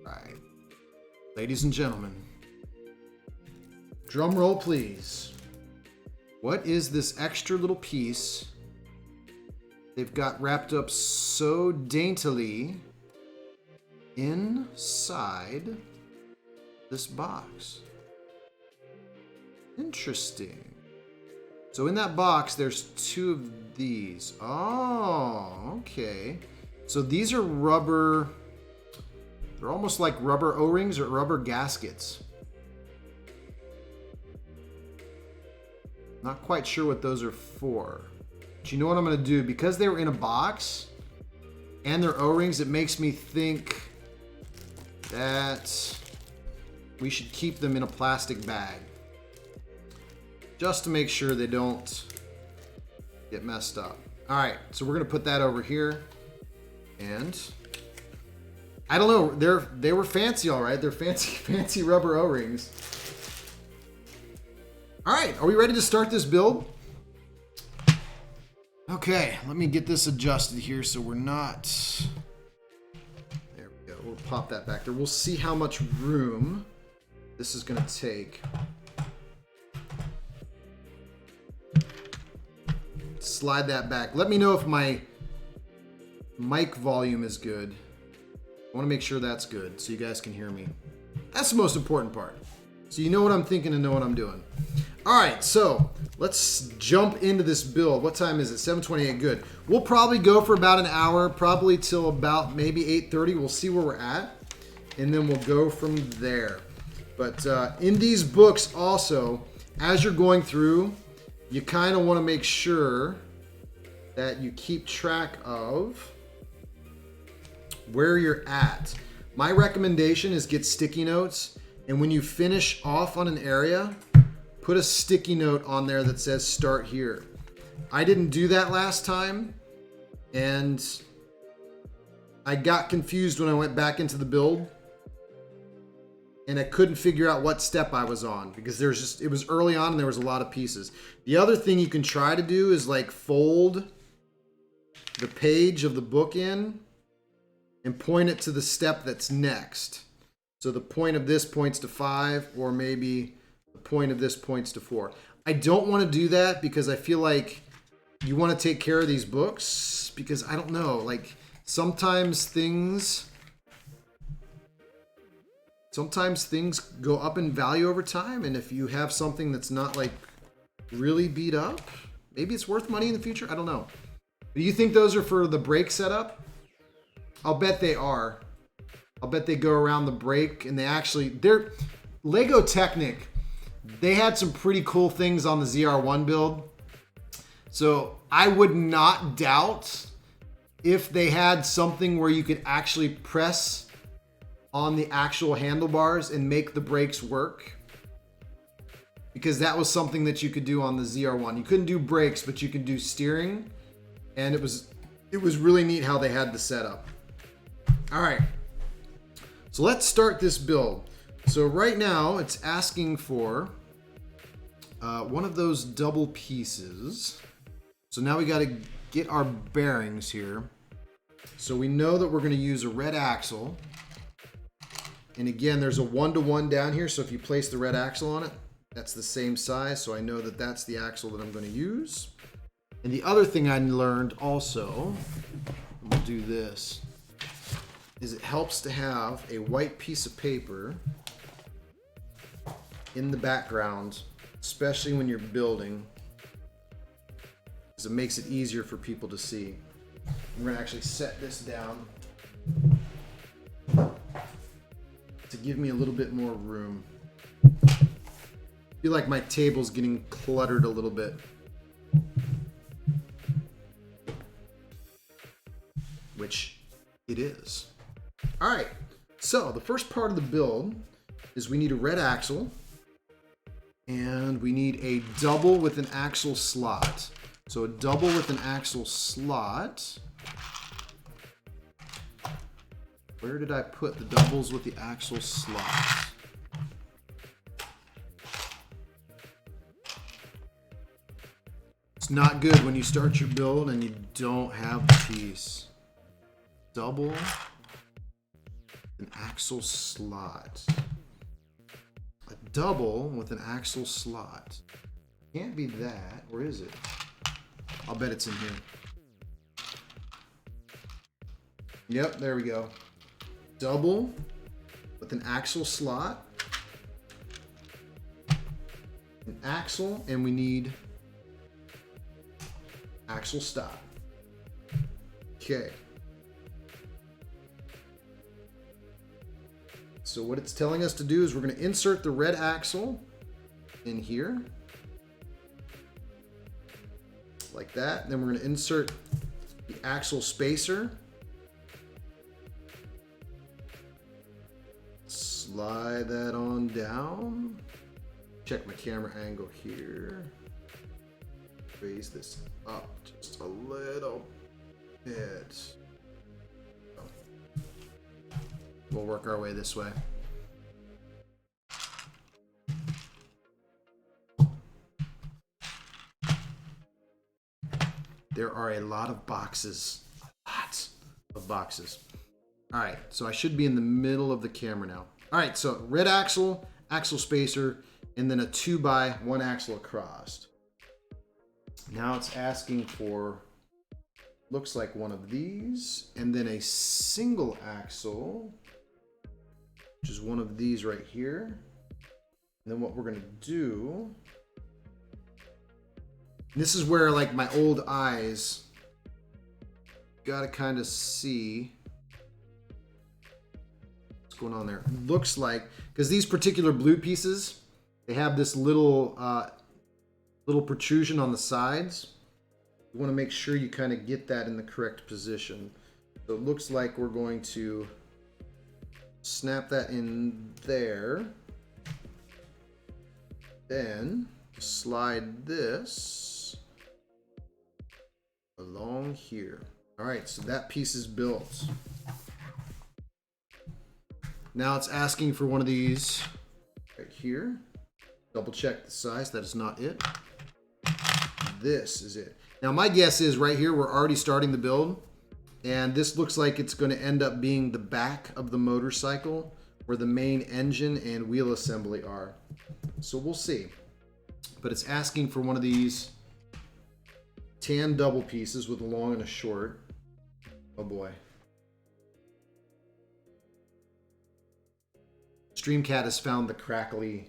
All right. Ladies and gentlemen, drum roll please. What is this extra little piece they've got wrapped up so daintily inside this box? Interesting. So in that box, there's two of these. Oh, okay. So these are rubber. They're almost like rubber O-rings or rubber gaskets. Not quite sure what those are for. But you know what I'm going to do? Because they were in a box and they're O-rings, it makes me think that we should keep them in a plastic bag. Just to make sure they don't get messed up. All right, so we're going to put that over here. And I don't know, they were fancy, all right. They're fancy rubber O-rings. All right, are we ready to start this build? Okay, let me get this adjusted here so we're not... There we go, we'll pop that back there. We'll see how much room this is going to take. Slide that back. Let me know if my mic volume is good. I want to make sure that's good so you guys can hear me. That's the most important part. So you know what I'm thinking and know what I'm doing. All right, so let's jump into this build. What time is it? 7:28. Good. We'll probably go for about an hour, probably till about maybe 8:30. We'll see where we're at, and then we'll go from there. But in these books also, as you're going through, you kind of want to make sure that you keep track of where you're at. My recommendation is get sticky notes, and when you finish off on an area, put a sticky note on there that says start here. I didn't do that last time, and I got confused when I went back into the build, and I couldn't figure out what step I was on because it was early on and there was a lot of pieces. The other thing you can try to do is like fold the page of the book in and point it to the step that's next. So the point of this points to 5, or maybe the point of this points to 4. I don't want to do that because I feel like you want to take care of these books because I don't know, like sometimes things go up in value over time, and if you have something that's not like really beat up, maybe it's worth money in the future. I don't know. Do you think those are for the brake setup? I'll bet they are. I'll bet they go around the brake, and they're Lego Technic. They had some pretty cool things on the ZR1 build. So I would not doubt if they had something where you could actually press on the actual handlebars and make the brakes work, because that was something that you could do on the ZR1. You couldn't do brakes, but you could do steering, and it was really neat how they had the setup. All right, so let's start this build. So right now it's asking for one of those double pieces. So now we got to get our bearings here. So we know that we're going to use a red axle. And again, there's a 1-to-1 down here. So if you place the red axle on it, that's the same size. So I know that that's the axle that I'm going to use. And the other thing I learned also, we'll do this, is it helps to have a white piece of paper in the background, especially when you're building, because it makes it easier for people to see. I'm going to actually set this down to give me a little bit more room. I feel like my table's getting cluttered a little bit. Which it is. All right, so the first part of the build is we need a red axle and we need a double with an axle slot. So a double with an axle slot. Where did I put the doubles with the axle slot? It's not good when you start your build and you don't have the piece. Double an axle slot. A double with an axle slot. Can't be that. Where is it? I'll bet it's in here. Yep, there we go. Double with an axle slot. An axle, and we need axle stop. Okay. So what it's telling us to do is we're going to insert the red axle in here. Like that. And then we're going to insert the axle spacer. Slide that on down. Check my camera angle here. Raise this up just a little bit. We'll work our way this way. There are a lot of boxes. Lots of boxes. All right, so I should be in the middle of the camera now. All right, so red axle, axle spacer, and then a 2x1 axle across. Now it's asking for, looks like one of these, and then a single axle, which is one of these right here. And then what we're gonna do, this is where like my old eyes gotta kind of see what's going on there. It looks like, because these particular blue pieces, they have this little little protrusion on the sides. You want to make sure you kind of get that in the correct position. So it looks like we're going to snap that in there. Then slide this along here. All right, so that piece is built. Now it's asking for one of these right here. Double check the size. That is not it. This is it. Now my guess is right here we're already starting the build, and this looks like it's going to end up being the back of the motorcycle where the main engine and wheel assembly are. So we'll see. But it's asking for one of these tan double pieces with a long and a short. Oh boy. Streamcat has found the crackly.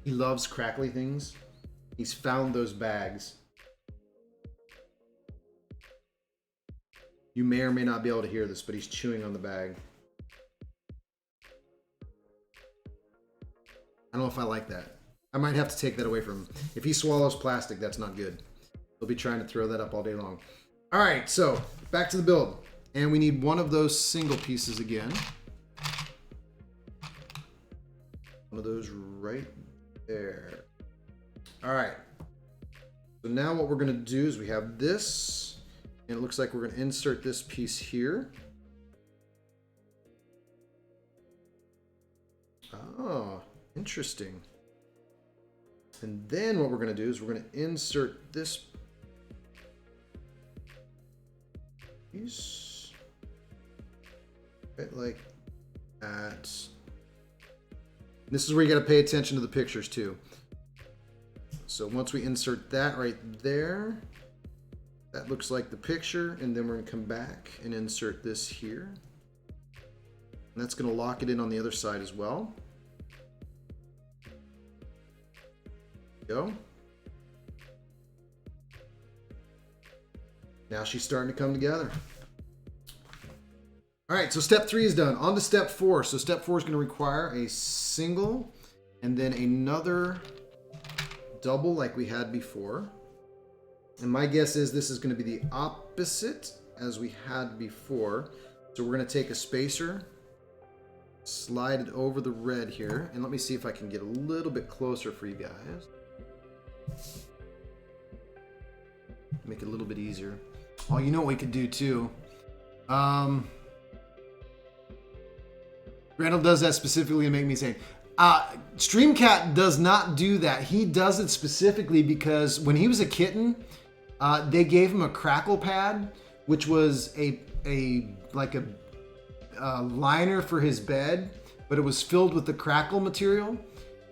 He loves crackly things. He's found those bags. You may or may not be able to hear this, but he's chewing on the bag. I don't know if I like that. I might have to take that away from him. If he swallows plastic, that's not good. He'll be trying to throw that up all day long. All right, so back to the build. And we need one of those single pieces again. One of those right there. All right. So now what we're going to do is we have this, and it looks like we're going to insert this piece here. Oh, interesting. And then what we're going to do is we're going to insert this piece right like that. This is where you got to pay attention to the pictures too. So once we insert that right there, that looks like the picture, and then we're going to come back and insert this here. And that's going to lock it in on the other side as well. Go. Now she's starting to come together. All right, so step 3 is done. On to step 4. So step 4 is going to require a single and then another double like we had before. And my guess is this is going to be the opposite as we had before. So we're going to take a spacer, slide it over the red here, and let me see if I can get a little bit closer for you guys. Make it a little bit easier. Oh, you know what we could do too? Randall does that specifically to make me say, Streamcat does not do that. He does it specifically because when he was a kitten, they gave him a crackle pad, which was a liner for his bed, but it was filled with the crackle material,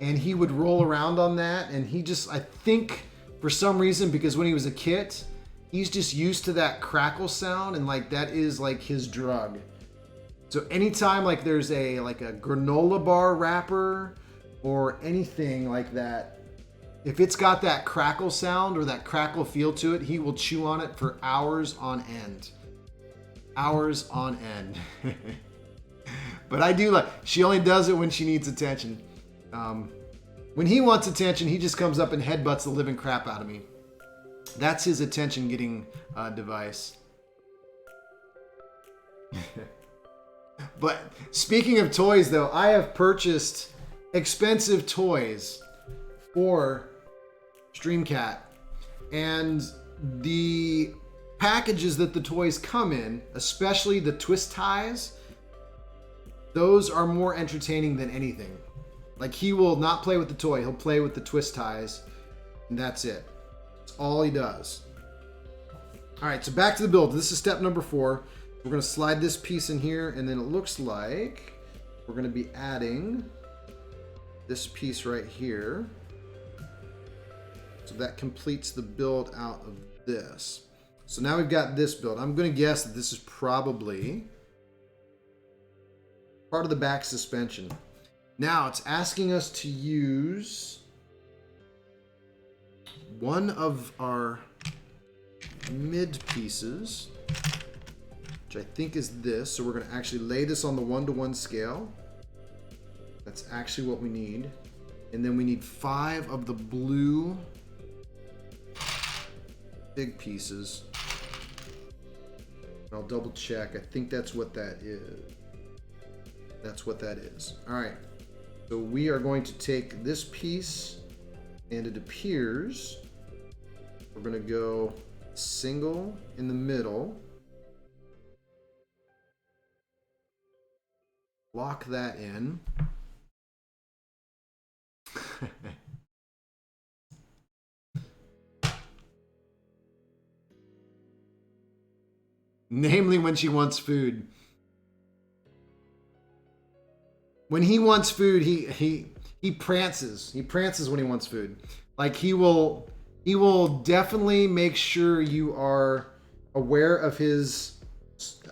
and he would roll around on that. And he just, I think for some reason, because when he was a kit, he's just used to that crackle sound, and like that is like his drug. So anytime like there's a granola bar wrapper or anything like that, if it's got that crackle sound or that crackle feel to it, he will chew on it for hours on end. Hours on end. But I do like, she only does it when she needs attention. When he wants attention, he just comes up and headbutts the living crap out of me. That's his attention getting device. But speaking of toys though, I have purchased expensive toys for Streamcat, and the packages that the toys come in, especially the twist ties, those are more entertaining than anything. Like, he will not play with the toy, he'll play with the twist ties, and that's it. That's all he does. All right, so back to the build. This is step number 4. We're going to slide this piece in here, and then it looks like we're going to be adding this piece right here. So that completes the build out of this. So now we've got this build. I'm going to guess that this is probably part of the back suspension. Now it's asking us to use one of our mid pieces, which I think is this. So we're going to actually lay this on the 1-to-1 scale. That's actually what we need. And then we need 5 of the blue big pieces. I'll double check. I think that's what that is. That's what that is. All right. So we are going to take this piece, and it appears we're going to go single in the middle. Lock that in. Namely when she wants food. When he wants food, he prances. He prances when he wants food. Like, he will definitely make sure you are aware of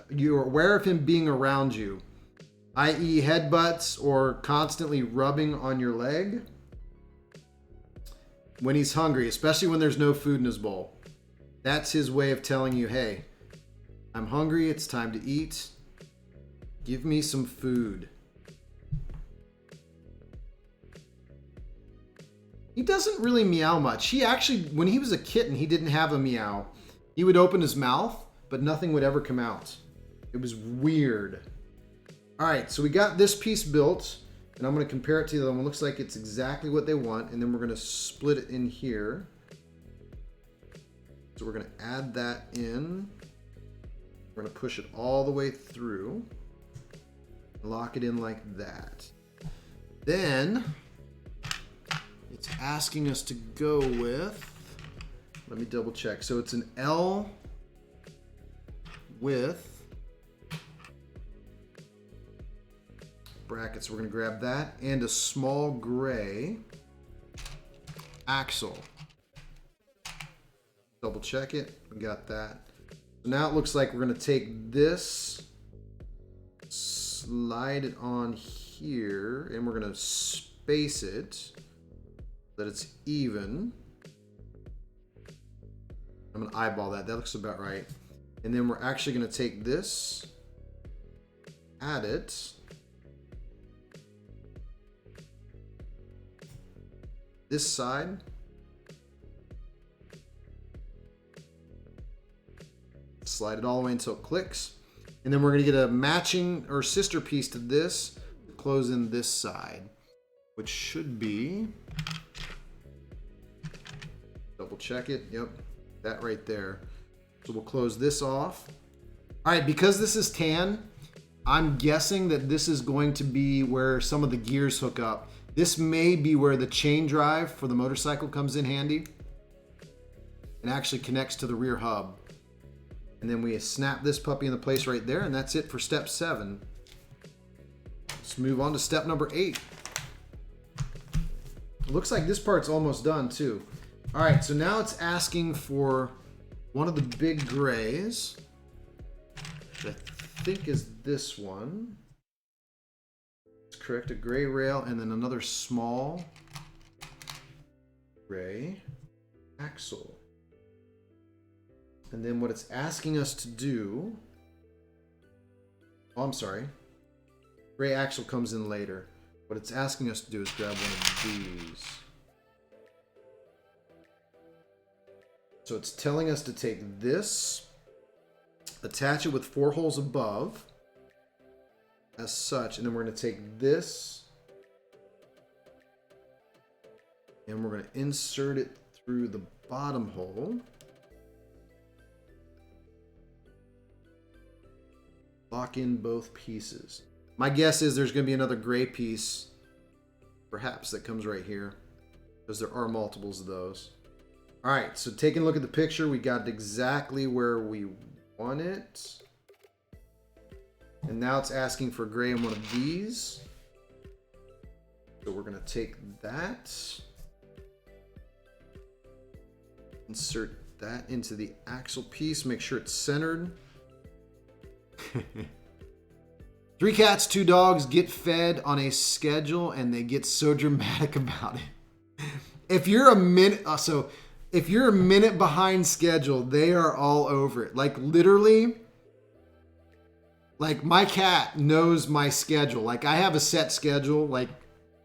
you're aware of him being around you, i.e. headbutts or constantly rubbing on your leg when he's hungry, especially when there's no food in his bowl. That's his way of telling you, hey, I'm hungry, it's time to eat. Give me some food. He doesn't really meow much. He actually, when he was a kitten, he didn't have a meow. He would open his mouth, but nothing would ever come out. It was weird. All right, so we got this piece built, and I'm going to compare it to the other one. Looks like it's exactly what they want, and then we're going to split it in here. So we're going to add that in. We're going to push it all the way through. Lock it in like that. Then it's asking us to go with, let me double check. So it's an L with brackets. We're going to grab that and a small gray axle. Double check it. We got that. So now it looks like we're going to take this, slide it on here, and we're going to space it so that it's even. I'm going to eyeball that. That looks about right. And then we're actually going to take this, add it, this side, slide it all the way until it clicks, and then we're going to get a matching or sister piece to this to close in this side, which should be, double check it, yep, that right there. So we'll close this off. All right, because this is tan, I'm guessing that this is going to be where some of the gears hook up. This may be where the chain drive for the motorcycle comes in handy and actually connects to the rear hub. And then we snap this puppy into place right there, and that's it for step 7. Let's move on to step number 8. It looks like this part's almost done too. All right, so now it's asking for one of the big grays, which I think is this one. It's correct, a gray rail, and then another small gray axle. And then what it's asking us to do, oh, I'm sorry, gray axle comes in later. What it's asking us to do is grab one of these. So it's telling us to take this, attach it with 4 holes above, as such, and then we're going to take this, and we're going to insert it through the bottom hole. Lock in both pieces. My guess is there's going to be another gray piece, perhaps, that comes right here, because there are multiples of those. All right, so taking a look at the picture, we got exactly where we want it. And now it's asking for gray in one of these. So we're going to take that, insert that into the axle piece, make sure it's centered. 3 cats, 2 dogs get fed on a schedule, and they get so dramatic about it. If you're a minute behind schedule, they are all over it. Like literally, like my cat knows my schedule. Like I have a set schedule. Like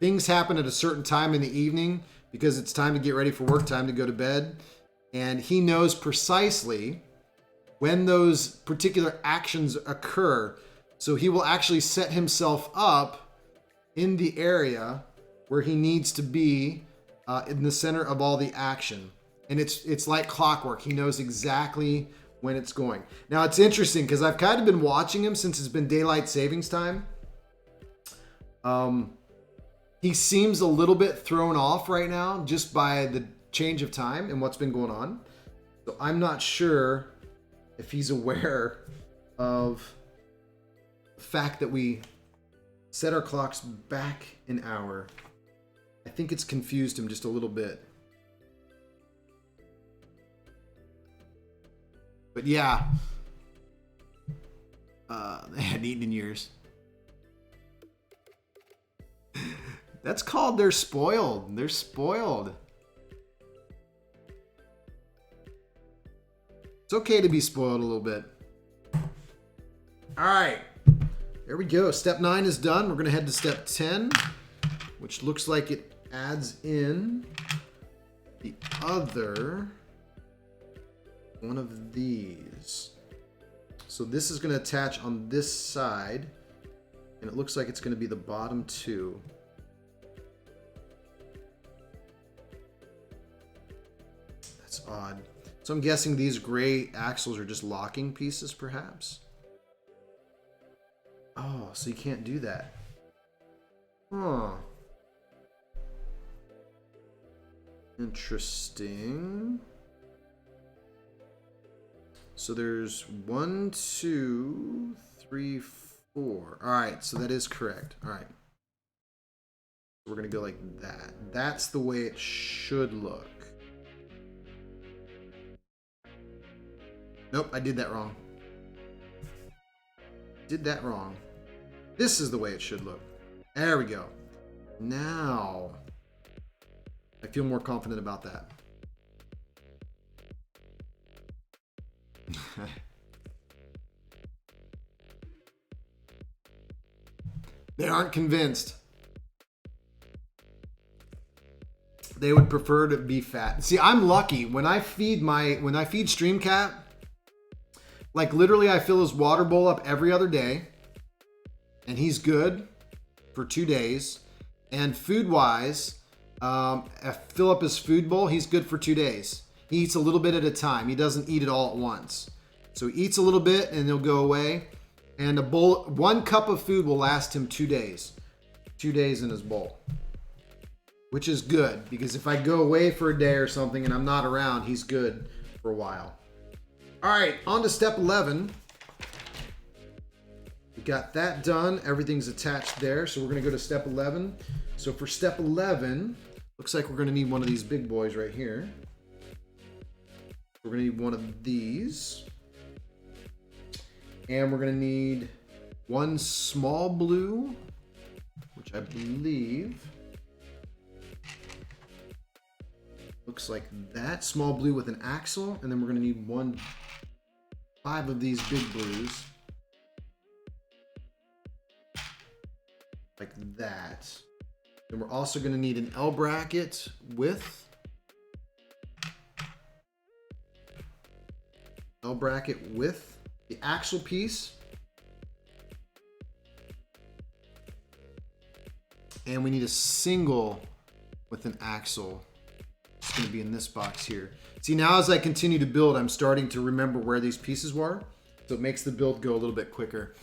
things happen at a certain time in the evening because it's time to get ready for work, time to go to bed. And he knows precisely when those particular actions occur. So he will actually set himself up in the area where he needs to be in the center of all the action. And it's like clockwork. He knows exactly when it's going. Now it's interesting because I've kind of been watching him since it's been daylight savings time. He seems a little bit thrown off right now just by the change of time and what's been going on. So I'm not sure if he's aware of the fact that we set our clocks back an hour. I think it's confused him just a little bit. But yeah, they hadn't eaten in years. That's called they're spoiled. They're spoiled. It's okay to be spoiled a little bit. All right, there we go. Step 9 is done. We're going to head to step 10, which looks like it adds in the other one of these. So this is going to attach on this side, and it looks like it's going to be the bottom 2. That's odd. So I'm guessing these gray axles are just locking pieces, perhaps? Oh, so you can't do that. Huh. Interesting. So there's 1, 2, 3, 4. All right, so that is correct. All right. We're gonna go like that. That's the way it should look. Nope, I did that wrong. Did that wrong. This is the way it should look. There we go. Now, I feel more confident about that. They aren't convinced. They would prefer to be fat. See, I'm lucky. When I feed Streamcat, like literally I fill his water bowl up every other day, and he's good for 2 days. And food-wise, I fill up his food bowl, he's good for 2 days. He eats a little bit at a time. He doesn't eat it all at once. So he eats a little bit and he'll go away. And 1 cup of food will last him 2 days. 2 days in his bowl. Which is good, because if I go away for a day or something and I'm not around, he's good for a while. All right, on to step 11. We got that done. Everything's attached there. So we're going to go to step 11. So for step 11, looks like we're going to need one of these big boys right here. We're going to need one of these. And we're going to need 1 small blue, which I believe looks like that. Small blue with an axle. And then we're going to need 5 of these big blues. Like that. Then we're also going to need an L bracket with the axle piece. And we need a single with an axle. It's going to be in this box here. See, now as I continue to build, I'm starting to remember where these pieces were. So it makes the build go a little bit quicker.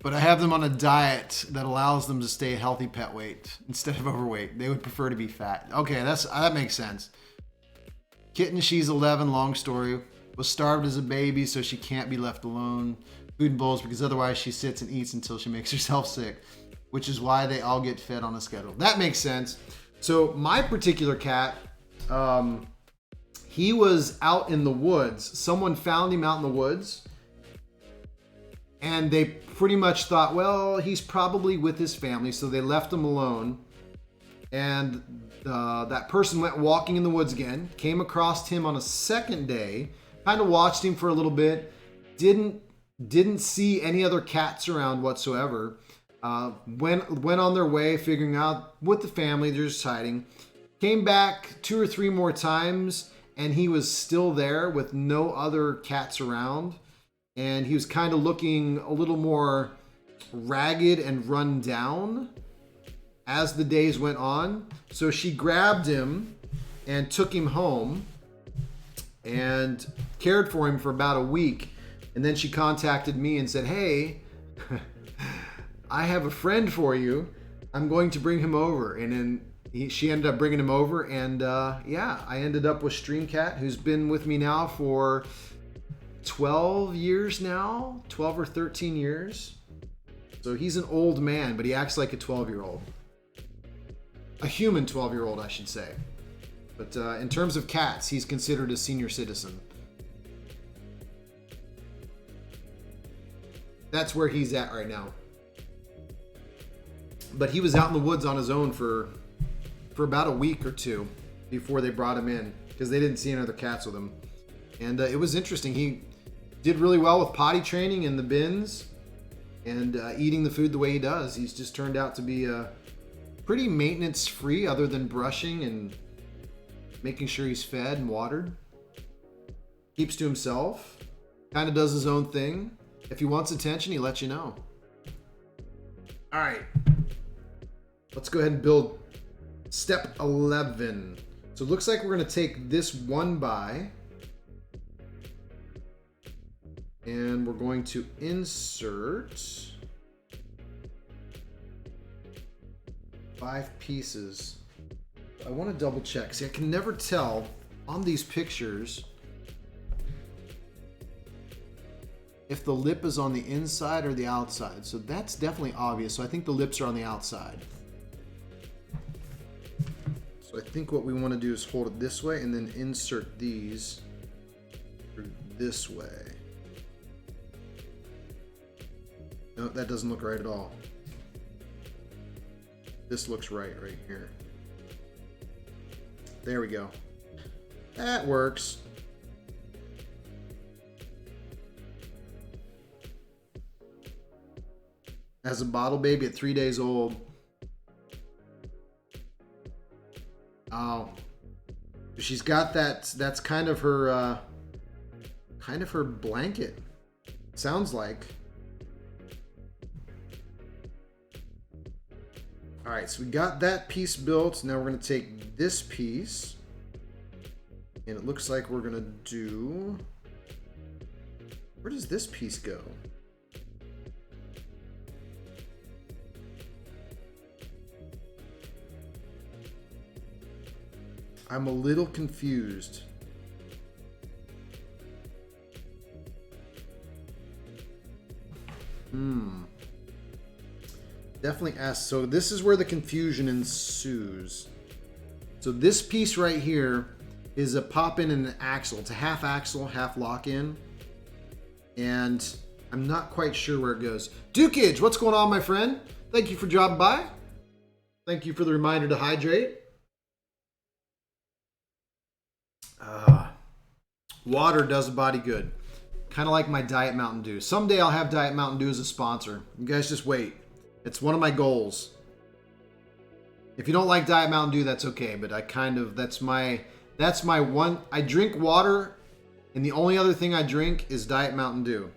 But I have them on a diet that allows them to stay healthy pet weight instead of overweight. They would prefer to be fat. Okay, that makes sense. Kitten, she's 11, long story. Was starved as a baby, so she can't be left alone. Food and bowls, because otherwise she sits and eats until she makes herself sick, which is why they all get fed on a schedule. That makes sense. So my particular cat, he was out in the woods. Someone found him out in the woods, and they pretty much thought, well, he's probably with his family, so they left him alone. And that person went walking in the woods again, came across him on a second day, kind of watched him for a little bit, didn't see any other cats around whatsoever. Went on their way, figuring out with the family, they're just hiding. Came back 2 or 3 more times, and he was still there with no other cats around. And he was kind of looking a little more ragged and run down as the days went on. So she grabbed him and took him home and cared for him for about a week. And then she contacted me and said, hey, I have a friend for you. I'm going to bring him over. And then she ended up bringing him over. And yeah, I ended up with Streamcat, who's been with me now for 12 years now, 12 or 13 years. So he's an old man, but he acts like a 12-year-old. A human 12-year-old, I should say. But in terms of cats, he's considered a senior citizen. That's where he's at right now. But he was out in the woods on his own for about a week or 2 before they brought him in, because they didn't see any other cats with him. And it was interesting. He did really well with potty training in the bins and eating the food the way he does. He's just turned out to be pretty maintenance free, other than brushing and making sure he's fed and watered. Keeps to himself, kind of does his own thing. If he wants attention, he lets you know. All right, let's go ahead and build step 11. So it looks like we're going to take this 1 by, and we're going to insert 5 pieces. I want to double check. See, I can never tell on these pictures if the lip is on the inside or the outside. So that's definitely obvious. So I think the lips are on the outside. So I think what we want to do is hold it this way and then insert these this way. No, that doesn't look right at all. This looks right here. There we go. That works. As a bottle baby at 3 days old. Oh. She's got that, that's kind of her blanket. Sounds like. All right, so we got that piece built. Now we're gonna take this piece, and it looks like we're gonna do, where does this piece go? I'm a little confused. Definitely ask. So this is where the confusion ensues. So this piece right here is a pop-in and an axle. It's a half axle, half lock-in. And I'm not quite sure where it goes. Dukage, what's going on, my friend? Thank you for dropping by. Thank you for the reminder to hydrate. Water does the body good. Kind of like my Diet Mountain Dew. Someday I'll have Diet Mountain Dew as a sponsor. You guys just wait. It's one of my goals. If you don't like Diet Mountain Dew, that's okay. But I kind of, that's my one. I drink water, and the only other thing I drink is Diet Mountain Dew.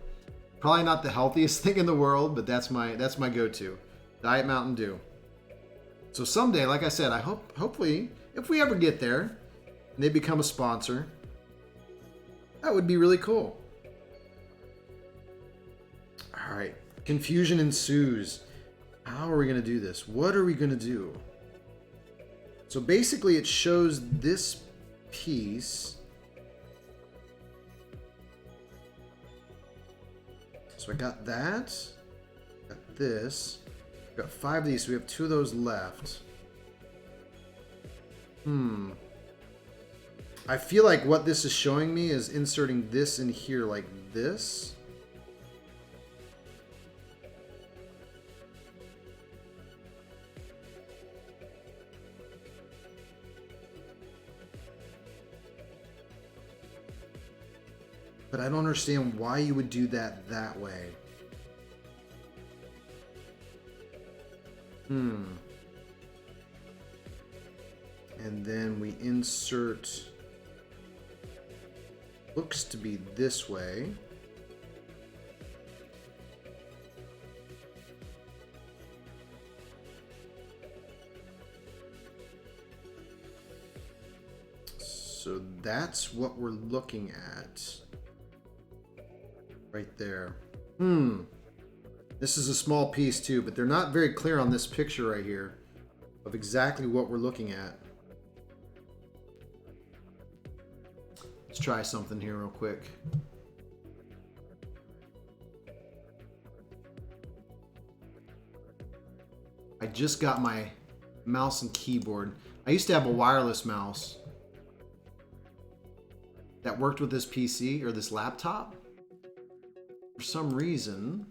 Probably not the healthiest thing in the world, but that's my go-to. Diet Mountain Dew. So someday, like I said, I hopefully, if we ever get there, and they become a sponsor, that would be really cool. All right, confusion ensues. How are we going to do this? What are we going to do? So basically it shows this piece. So I got that. Got this. Got 5 of these, so we have 2 of those left. I feel like what this is showing me is inserting this in here like this. But I don't understand why you would do that way. And then we insert, looks to be this way. So that's what we're looking at. Right there. This is a small piece too, but they're not very clear on this picture right here of exactly what we're looking at. Let's try something here real quick. I just got my mouse and keyboard. I used to have a wireless mouse that worked with this PC or this laptop. For some reason,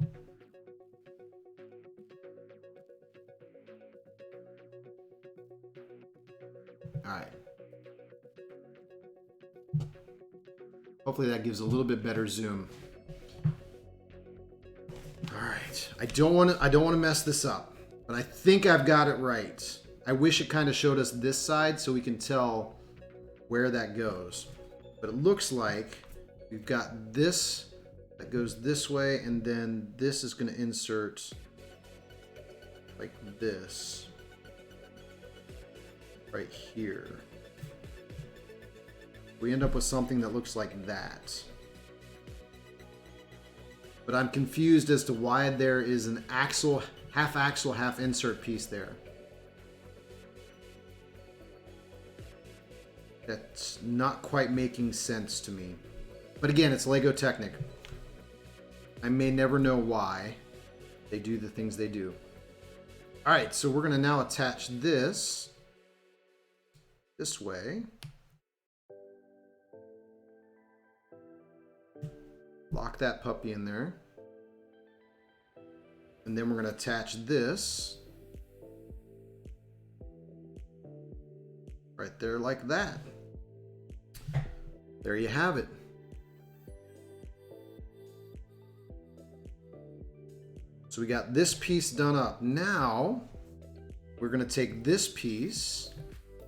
all right. Hopefully that gives a little bit better zoom. All right. I don't want to mess this up, but I think I've got it right. I wish it kind of showed us this side so we can tell where that goes. But it looks like we've got this that goes this way, and then this is going to insert like this right here. We end up with something that looks like that. But I'm confused as to why there is an axle, half insert piece there. That's not quite making sense to me. But again, it's Lego Technic. I may never know why they do the things they do. All right, so we're gonna now attach this way. Lock that puppy in there. And then we're gonna attach this right there like that. There you have it. So we got this piece done up. Now we're going to take this piece,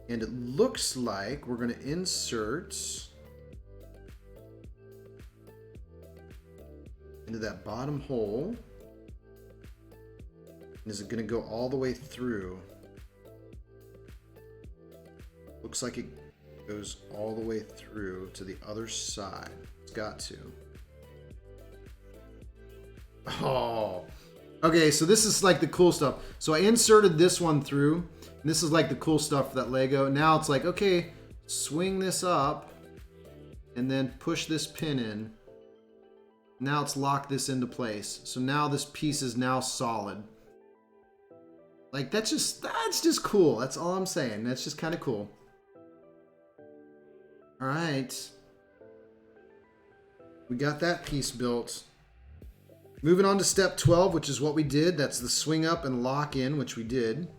and it looks like we're going to insert into that bottom hole. And is it going to go all the way through? Looks like it goes all the way through to the other side. It's got to. Oh. Okay, so this is like the cool stuff. So I inserted this one through, and this is like the cool stuff for that Lego. Now it's like, okay, swing this up, and then push this pin in. Now it's locked this into place. So now this piece is now solid. Like that's just cool. That's all I'm saying. That's just kind of cool. All right. We got that piece built. Moving on to step 12, which is what we did. That's the swing up and lock in, which we did.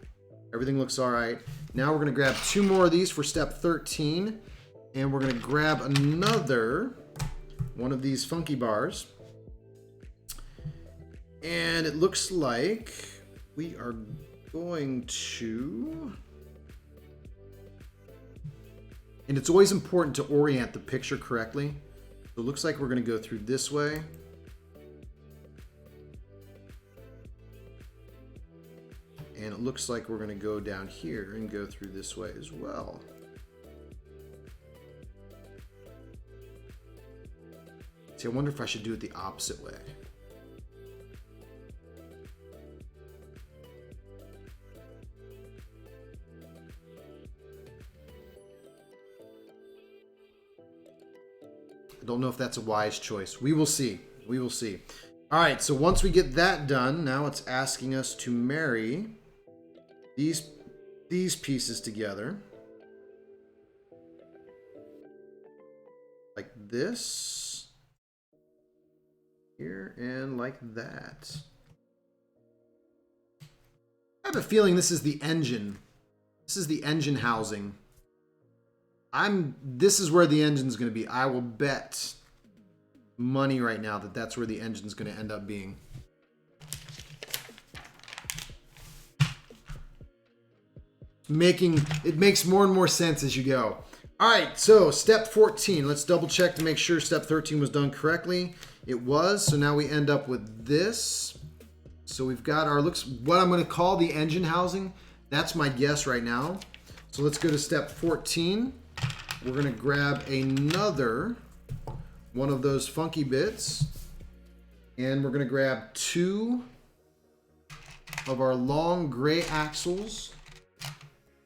Everything looks all right. Now we're going to grab 2 more of these for step 13. And we're going to grab another one of these funky bars. And it looks like we are going to... And it's always important to orient the picture correctly. So it looks like we're going to go through this way. And it looks like we're going to go down here and go through this way as well. See, I wonder if I should do it the opposite way. I don't know if that's a wise choice. We will see. We will see. All right, so once we get that done, now it's asking us to marry these pieces together. Like this. Here and like that. I have a feeling this is the engine. This is the engine housing. This is where the engine's going to be. I will bet money right now that that's where the engine's going to end up being. It makes more and more sense as you go. All right, so step 14. Let's double check to make sure step 13 was done correctly. It was. So now we end up with this. So we've got our what I'm going to call the engine housing. That's my guess right now. So let's go to step 14. We're going to grab another one of those funky bits, and we're going to grab 2 of our long gray axles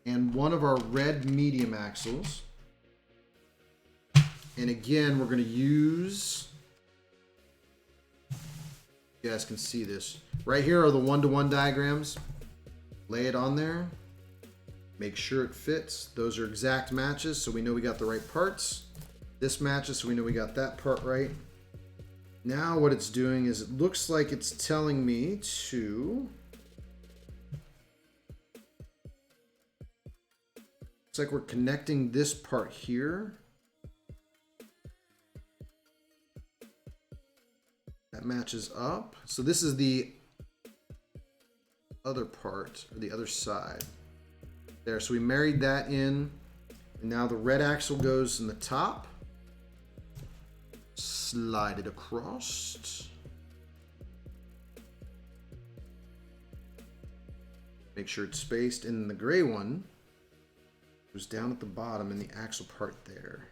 and 1 of our red medium axles. And again, we're going to use, you guys can see this. Right here are the 1-to-1 diagrams. Lay it on there. Make sure it fits. Those are exact matches, so we know we got the right parts. This matches, so we know we got that part right. Now what it's doing is it looks like it's telling me to... Looks like we're connecting this part here. That matches up. So this is the other part, or the other side. There, so we married that in. And now the red axle goes in the top. Slide it across. Make sure it's spaced. And the gray one goes down at the bottom in the axle part there.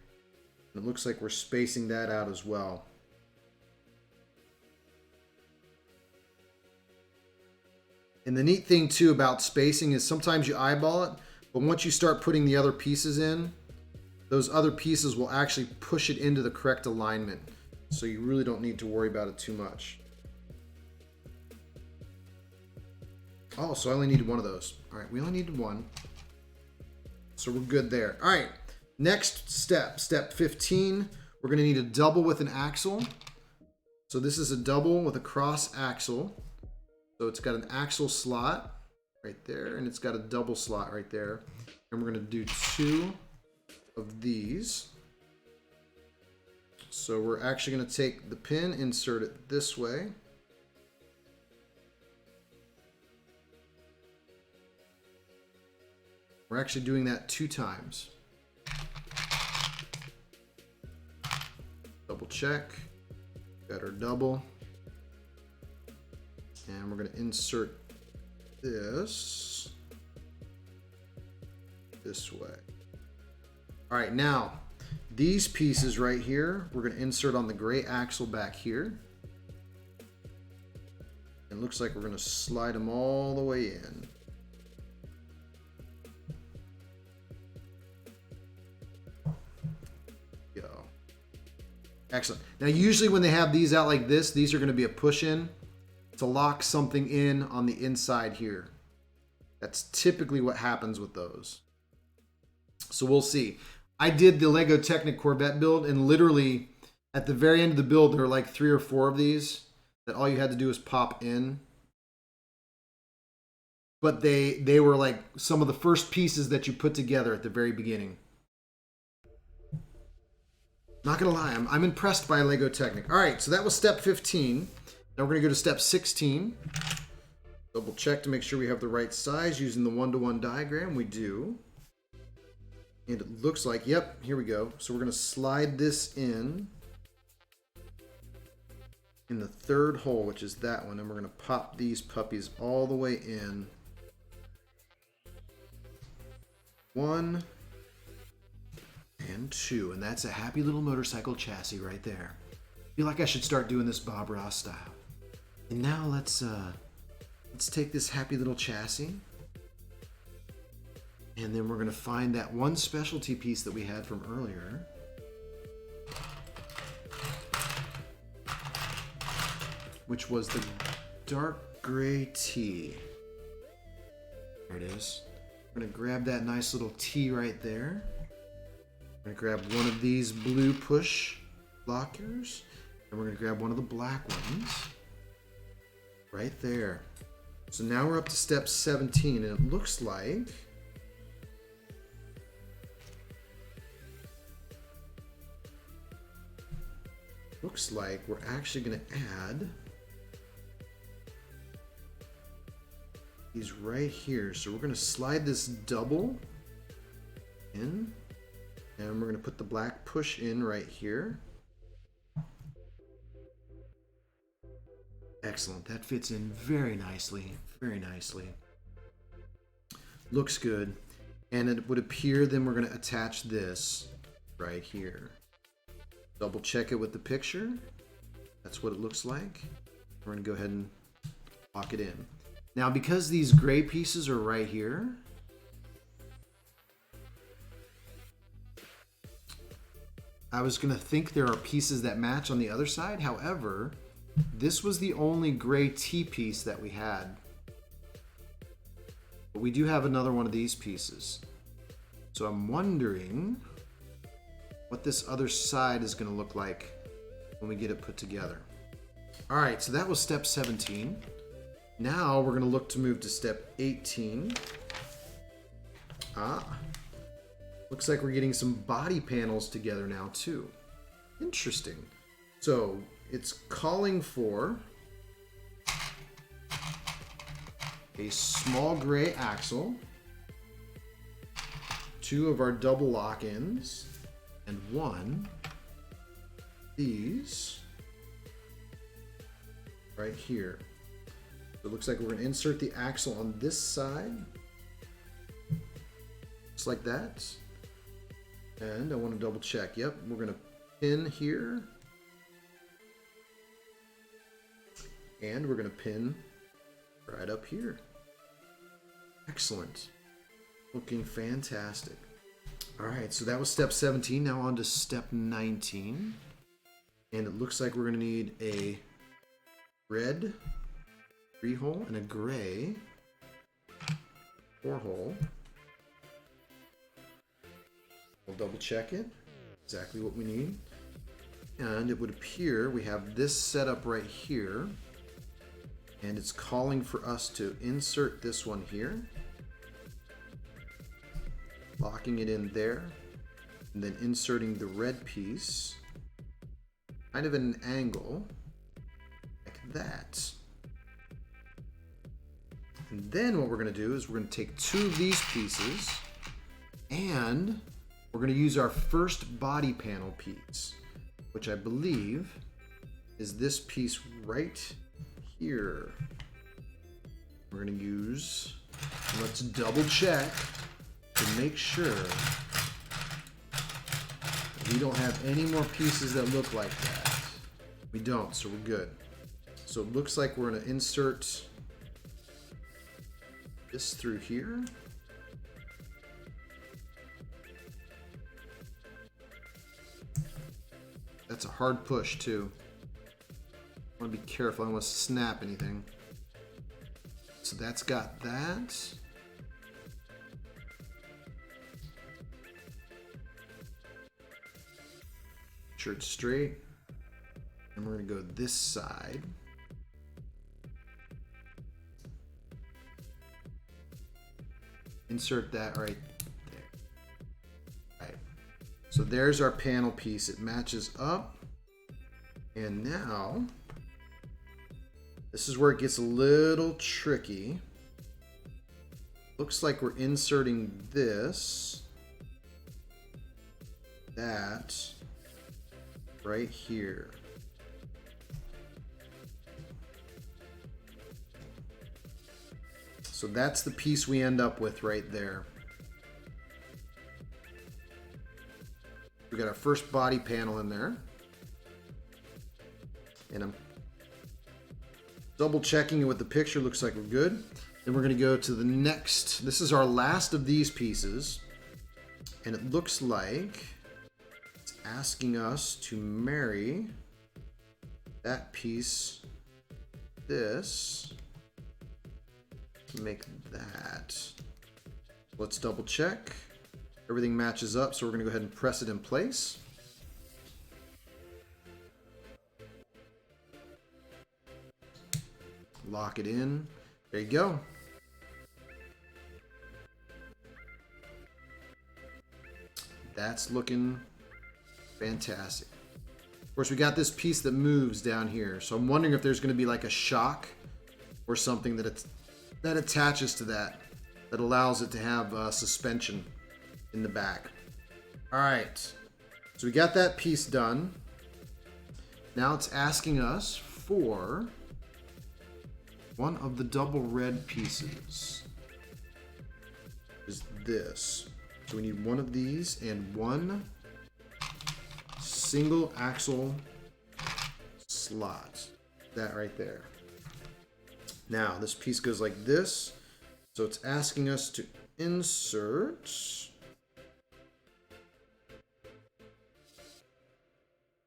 And it looks like we're spacing that out as well. And the neat thing too about spacing is sometimes you eyeball it, but once you start putting the other pieces in, those other pieces will actually push it into the correct alignment. So you really don't need to worry about it too much. Oh, so I only needed one of those. All right, we only needed one. So we're good there. All right, next step, step 15. We're gonna need a double with an axle. So this is a double with a cross axle. So it's got an axle slot right there, and it's got a double slot right there. And we're gonna do 2 of these. So we're actually gonna take the pin, insert it this way. We're actually doing that 2 times. Double check. Got our double. And we're going to insert this way. All right, now these pieces right here, we're going to insert on the gray axle back here. And it looks like we're going to slide them all the way in. Excellent. Now, usually when they have these out like this, these are going to be a push-in to lock something in on the inside here. That's typically what happens with those. So we'll see. I did the Lego Technic Corvette build, and literally at the very end of the build, there were like 3 or 4 of these that all you had to do was pop in. But they were like some of the first pieces that you put together at the very beginning. Not gonna lie, I'm impressed by Lego Technic. All right, so that was step 15. Now we're gonna go to step 16. Double check to make sure we have the right size using the 1-to-1 diagram. We do. And it looks like, yep, here we go. So we're gonna slide this in the 3rd hole, which is that one, and we're gonna pop these puppies all the way in. 1 and 2, and that's a happy little motorcycle chassis right there. I feel like I should start doing this Bob Ross style. And now let's take this happy little chassis, and then we're gonna find that one specialty piece that we had from earlier. Which was the dark gray T. There it is. We're gonna grab that nice little T right there. We're going to grab one of these blue push lockers, and we're going to grab one of the black ones right there. So now we're up to step 17, and it looks like we're actually going to add these right here. So we're going to slide this double in. And we're going to put the black push in right here. Excellent. That fits in very nicely. Very nicely. Looks good. And it would appear then we're going to attach this right here. Double check it with the picture. That's what it looks like. We're going to go ahead and lock it in. Now, because these gray pieces are right here, I was going to think there are pieces that match on the other side. However, this was the only gray T piece that we had. But we do have another one of these pieces. So I'm wondering what this other side is going to look like when we get it put together. All right, so that was step 17. Now we're going to look to move to step 18. Looks like we're getting some body panels together now too. Interesting. So it's calling for a small gray axle, 2 of our double lock-ins, and 1 these right here. So it looks like we're going to insert the axle on this side, just like that. And I want to double check. Yep, we're going to pin here. And we're going to pin right up here. Excellent. Looking fantastic. All right, so that was step 17. Now on to step 19. And it looks like we're going to need a red 3-hole and a gray 4-hole. We'll double check it. Exactly what we need. And it would appear we have this set up right here. And it's calling for us to insert this one here. Locking it in there. And then inserting the red piece. Kind of at an angle. Like that. And then what we're going to do is we're going to take 2 of these pieces. And we're going to use our first body panel piece, which I believe is this piece right here. We're going to use, let's double check to make sure we don't have any more pieces that look like that. We don't, so we're good. So it looks like we're going to insert this through here. That's a hard push too. I want to be careful. I don't want to snap anything. So that's got that. Make sure it's straight. And we're going to go this side. Insert that right there. Right. So there's our panel piece. It matches up. And now, this is where it gets a little tricky. Looks like we're inserting this, that, right here. So that's the piece we end up with right there. We got our first body panel in there. And I'm double checking it with the picture. Looks like we're good. Then we're going to go to the next. This is our last of these pieces. And it looks like it's asking us to marry that piece, this, make that. Let's double check. Everything matches up, so we're going to go ahead and press it in place. Lock it in. There you go. That's looking fantastic. Of course, we got this piece that moves down here, so I'm wondering if there's going to be like a shock or something that attaches to that allows it to have suspension in the back. All right, so we got that piece done. Now it's asking us for one of the double red pieces. Is this. So we need one of these and one single axle slot. That right there. Now this piece goes like this. So it's asking us to insert.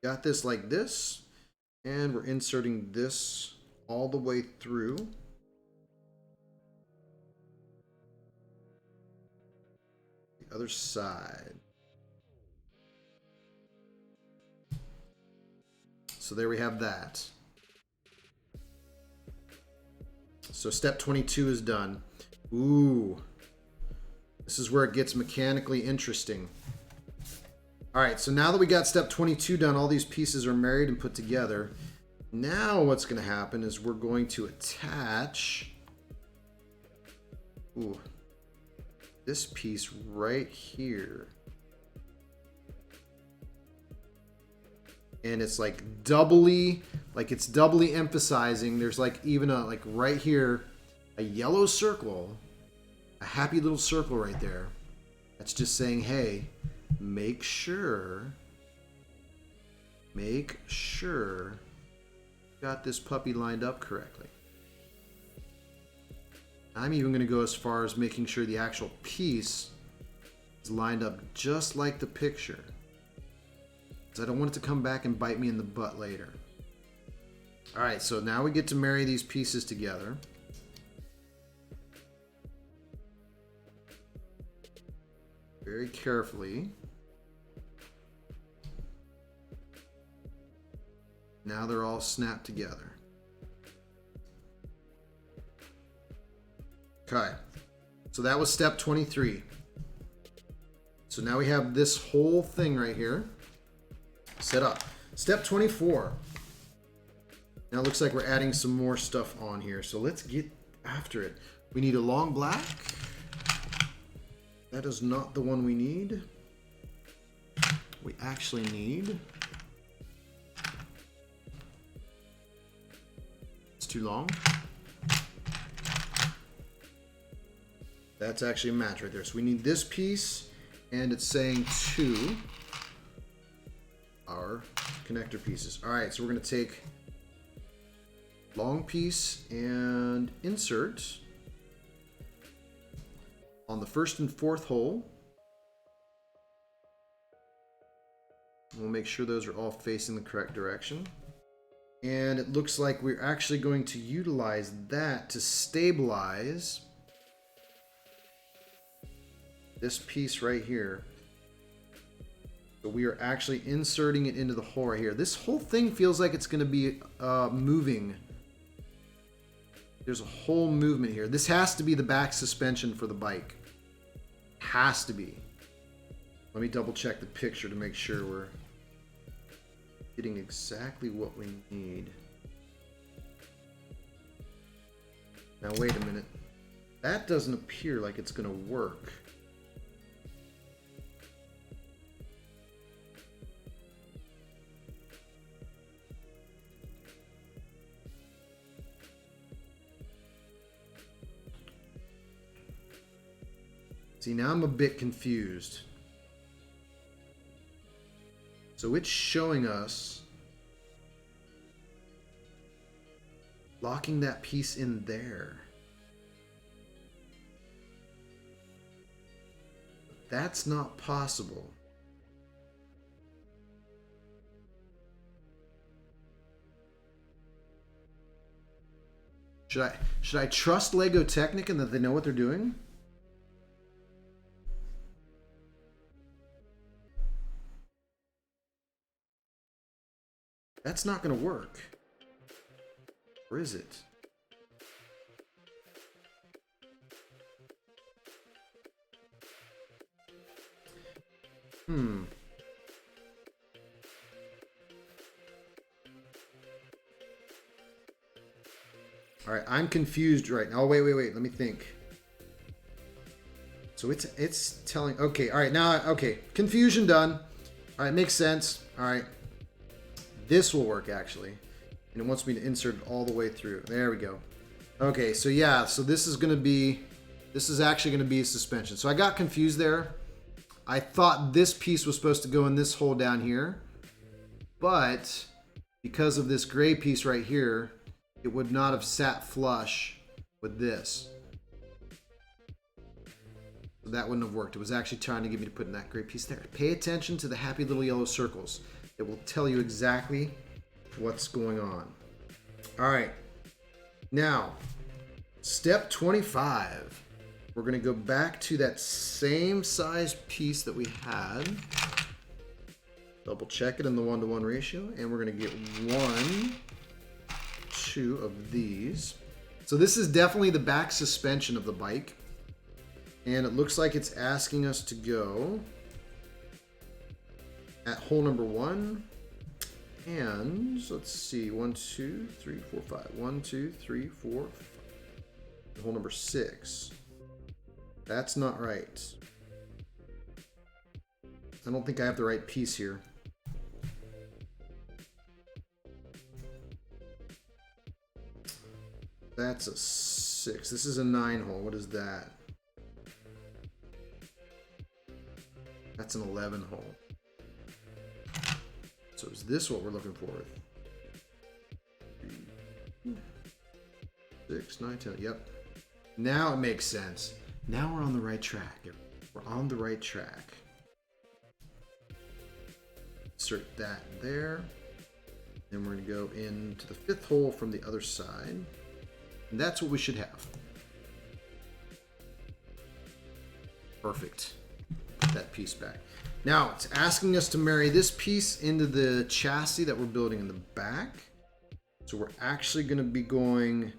Got this like this. And we're inserting this all the way through. The other side. So there we have that. So step 22 is done. Ooh. This is where it gets mechanically interesting. All right, so now that we got step 22 done, all these pieces are married and put together. Now what's going to happen is we're going to attach this piece right here. And it's like it's doubly emphasizing. There's like even a, like right here, a yellow circle, a happy little circle right there. That's just saying, hey, make sure got this puppy lined up correctly. I'm even going to go as far as making sure the actual piece is lined up just like the picture. Because I don't want it to come back and bite me in the butt later. Alright, so now we get to marry these pieces together. very carefully. Now they're all snapped together. Okay, so that was step 23. So now we have this whole thing right here set up. Step 24. Now it looks like we're adding some more stuff on here. So let's get after it. We need a long black. That is not the one we need. We actually need... It's too long. That's actually a match right there. So we need this piece, and it's saying to our connector pieces. All right, so we're going to take long piece and insert on the first and fourth hole. We'll make sure those are all facing the correct direction. And it looks like we're actually going to utilize that to stabilize this piece right here. So we are actually inserting it into the hole right here. This whole thing feels like it's going to be moving. There's a whole movement here. This has to be the back suspension for the bike. Has to be. Let me double check the picture to make sure we're getting exactly what we need. Now wait a minute. That doesn't appear like it's going to work. See, now I'm a bit confused. So it's showing us locking that piece in there. That's not possible. Should I trust Lego Technic and that they know what they're doing? That's not going to work. Or is it? All right, I'm confused right now. Oh, wait. Let me think. So it's telling... Okay, all right, now... Okay, confusion done. All right, makes sense. All right. This will work, actually. And it wants me to insert it all the way through. There we go. Okay, so yeah, so this is going to be... This is actually going to be a suspension. So I got confused there. I thought this piece was supposed to go in this hole down here. But because of this gray piece right here, it would not have sat flush with this. So that wouldn't have worked. It was actually trying to get me to put in that gray piece there. Pay attention to the happy little yellow circles. It will tell you exactly what's going on. All right. Now, step 25. We're going to go back to that same size piece that we had. Double check it in the 1-to-1 ratio. And we're going to get 2 of these. So this is definitely the back suspension of the bike. And it looks like it's asking us to go at hole number 1. And let's see, 1, 2, 3, 4, 5. 1, 2, 3, 4, 5. Hole number 6. That's not right. I don't think I have the right piece here. That's a 6. This is a 9 hole. What is that? That's an 11 hole. So is this what we're looking for? 6, 9, 10. Yep. Now it makes sense. Now we're on the right track. We're on the right track. Insert that there. Then we're going to go into the 5th hole from the other side. And that's what we should have. Perfect. that piece back. Now it's asking us to marry this piece into the chassis that we're building in the back. So we're actually going to be going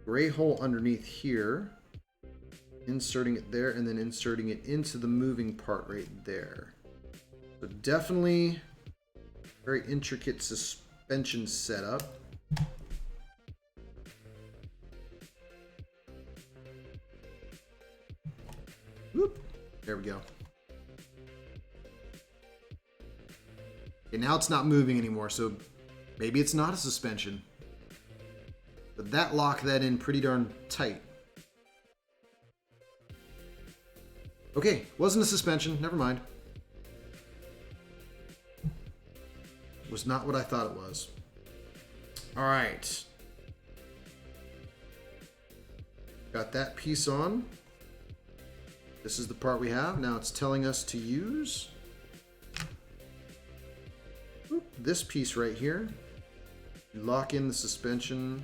gray hole underneath here, inserting it there, and then inserting it into the moving part right there. So definitely very intricate suspension setup. Whoop. There we go. Okay, now it's not moving anymore, so maybe it's not a suspension. But that locked that in pretty darn tight. Okay, wasn't a suspension, never mind. Was not what I thought it was. All right. Got that piece on. This is the part we have. Now it's telling us to use this piece right here. You lock in the suspension.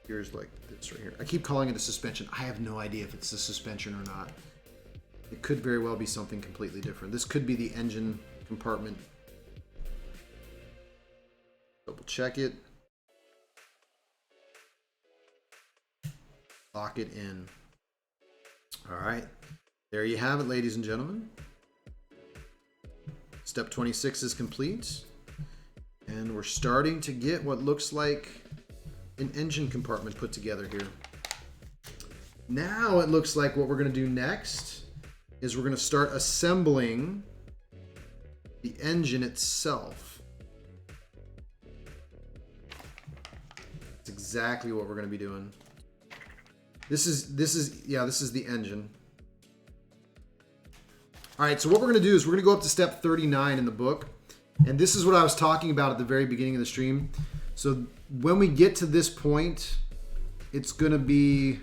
Here's like this right here. I keep calling it a suspension. I have no idea if it's a suspension or not. It could very well be something completely different. This could be the engine compartment. Double check it. Lock it in. All right. There you have it, ladies and gentlemen. Step 26 is complete. And we're starting to get what looks like an engine compartment put together here. Now it looks like what we're going to do next is we're going to start assembling the engine itself. That's exactly what we're going to be doing. This is the engine. All right, so what we're going to do is we're going to go up to step 39 in the book. And this is what I was talking about at the very beginning of the stream. So when we get to this point, it's going to be,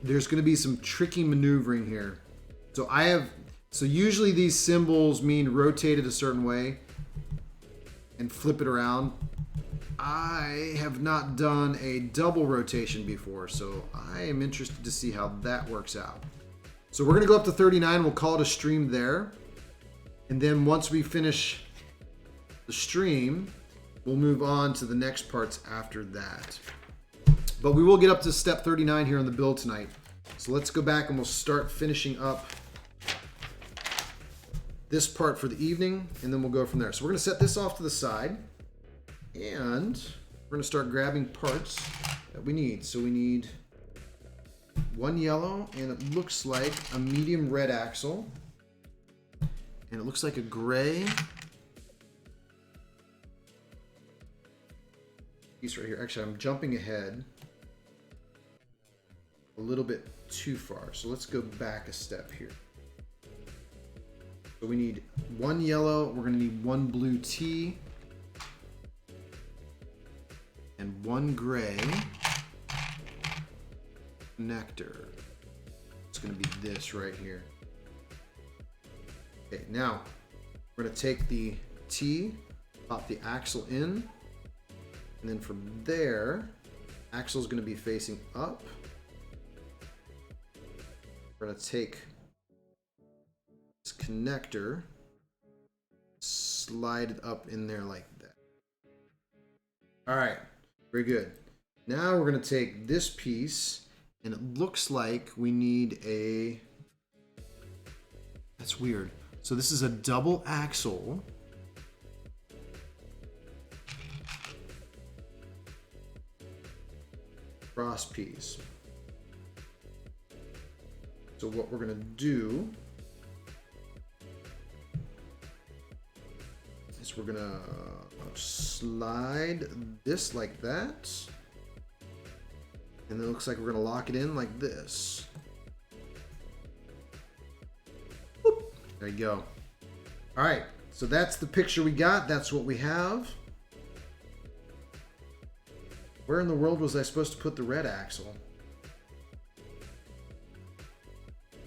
there's going to be some tricky maneuvering here. So usually these symbols mean rotate it a certain way and flip it around. I have not done a double rotation before, so I am interested to see how that works out. So we're going to go up to 39. We'll call it a stream there. And then once we finish the stream, we'll move on to the next parts after that. But we will get up to step 39 here on the build tonight. So let's go back and we'll start finishing up this part for the evening, and then we'll go from there. So we're going to set this off to the side, and we're going to start grabbing parts that we need. So we need one yellow, and it looks like a medium red axle. And it looks like a gray piece right here. Actually, I'm jumping ahead a little bit too far. So let's go back a step here. So we need one yellow. We're going to need one blue T and one gray connector. It's going to be this right here. Okay, now we're going to take the T, pop the axle in, and then from there, axle is going to be facing up. We're going to take this connector, slide it up in there like that. All right, very good. Now we're going to take this piece, and it looks like we need a, that's weird. So this is a double axle. Cross piece. So what we're going to do is we're going to slide this like that. And then it looks like we're going to lock it in like this. Whoop. There you go. All right, so that's the picture we got. That's what we have. Where in the world was I supposed to put the red axle?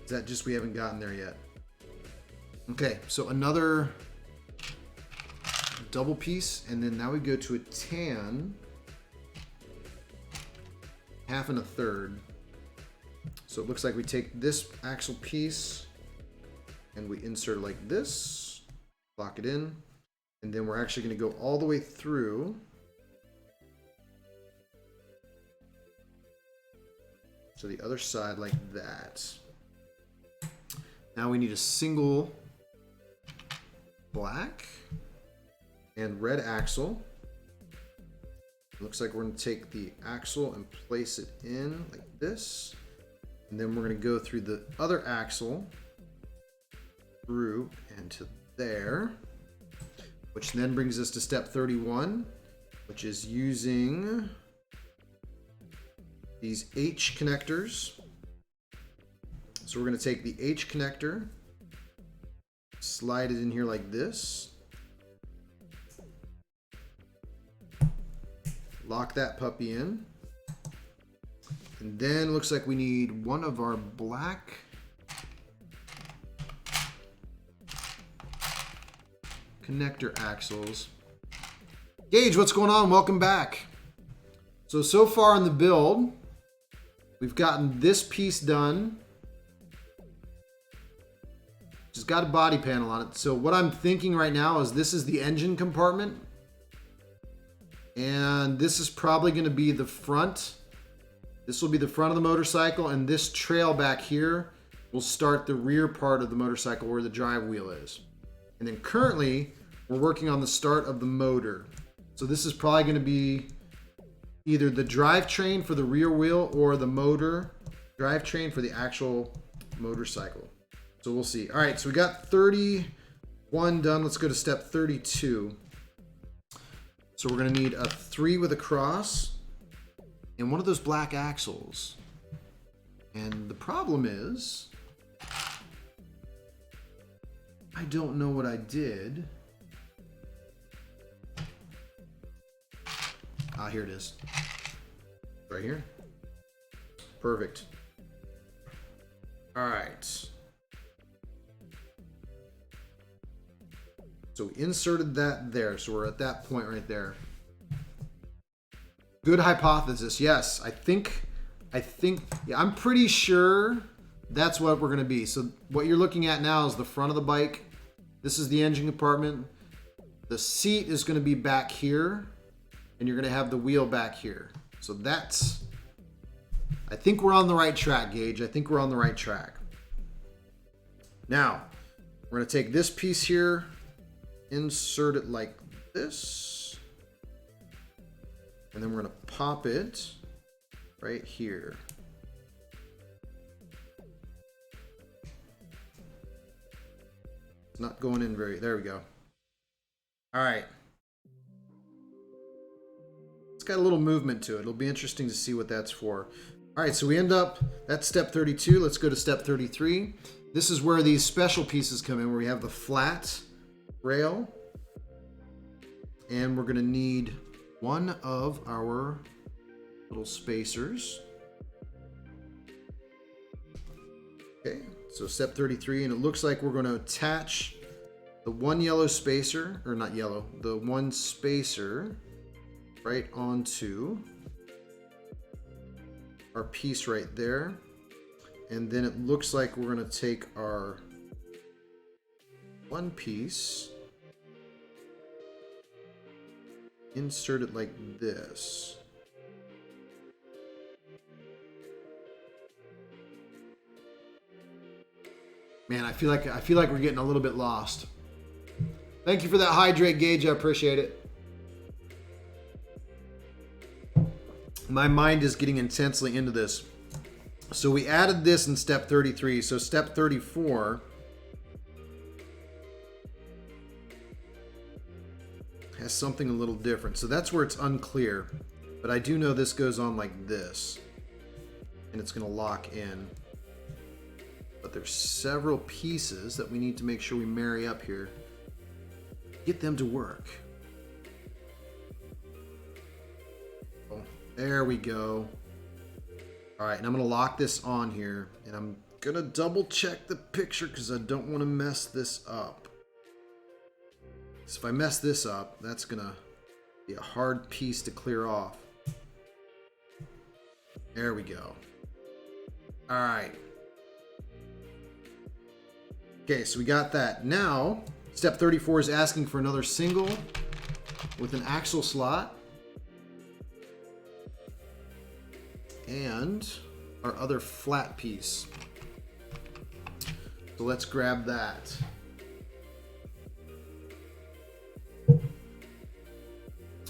Is that just we haven't gotten there yet? Okay, so another double piece, and then now we go to a tan, 1/2 and 1/3. So it looks like we take this axle piece, and we insert it like this, lock it in, and then we're actually going to go all the way through. So the other side like that. Now we need a single black and red axle. Looks like we're going to take the axle and place it in like this. And then we're going to go through the other axle through and to there, which then brings us to step 31, which is using these H connectors. So we're going to take the H connector, slide it in here like this, lock that puppy in, and then it looks like we need one of our black connector axles. Gage, what's going on? Welcome back. So far in the build, we've gotten this piece done. Just got a body panel on it. So what I'm thinking right now is this is the engine compartment. And this is probably going to be the front. This will be the front of the motorcycle. And this trail back here will start the rear part of the motorcycle where the drive wheel is. And then currently, we're working on the start of the motor. So this is probably going to be either the drivetrain for the rear wheel or the motor drivetrain for the actual motorcycle. So we'll see. All right, so we got 31 done. Let's go to step 32. So we're going to need a 3 with a cross and one of those black axles. And the problem is, I don't know what I did. Ah, here it is. Right here. Perfect. All right. So we inserted that there. So we're at that point right there. Good hypothesis. Yes, I think, yeah, I'm pretty sure that's what we're going to be. So what you're looking at now is the front of the bike. This is the engine compartment. The seat is going to be back here, and you're going to have the wheel back here. So that's, I think we're on the right track, Gage. I think we're on the right track. Now, we're going to take this piece here, insert it like this, and then we're going to pop it right here. It's not going in very, there we go. All right. It's got a little movement to it. It'll be interesting to see what that's for. All right, so we end up, that's step 32. Let's go to step 33. This is where these special pieces come in, where we have the flat rail. And we're gonna need one of our little spacers. Okay, so step 33, and it looks like we're gonna attach the one yellow spacer, or not yellow, the one spacer right onto our piece right there. And then it looks like we're gonna take our one piece, insert it like this. Man, I feel like we're getting a little bit lost. Thank you for that hydrate, Gage. I appreciate it. My mind is getting intensely into this. So we added this in step 33. So step 34 has something a little different. So that's where it's unclear. But I do know this goes on like this. And it's going to lock in. But there's several pieces that we need to make sure we marry up here. Get them to work. Oh, there we go. All right, and I'm going to lock this on here. And I'm going to double check the picture because I don't want to mess this up. So if I mess this up, that's going to be a hard piece to clear off. There we go. All right. Okay, so we got that. Now, step 34 is asking for another single with an axle slot. And our other flat piece. So let's grab that.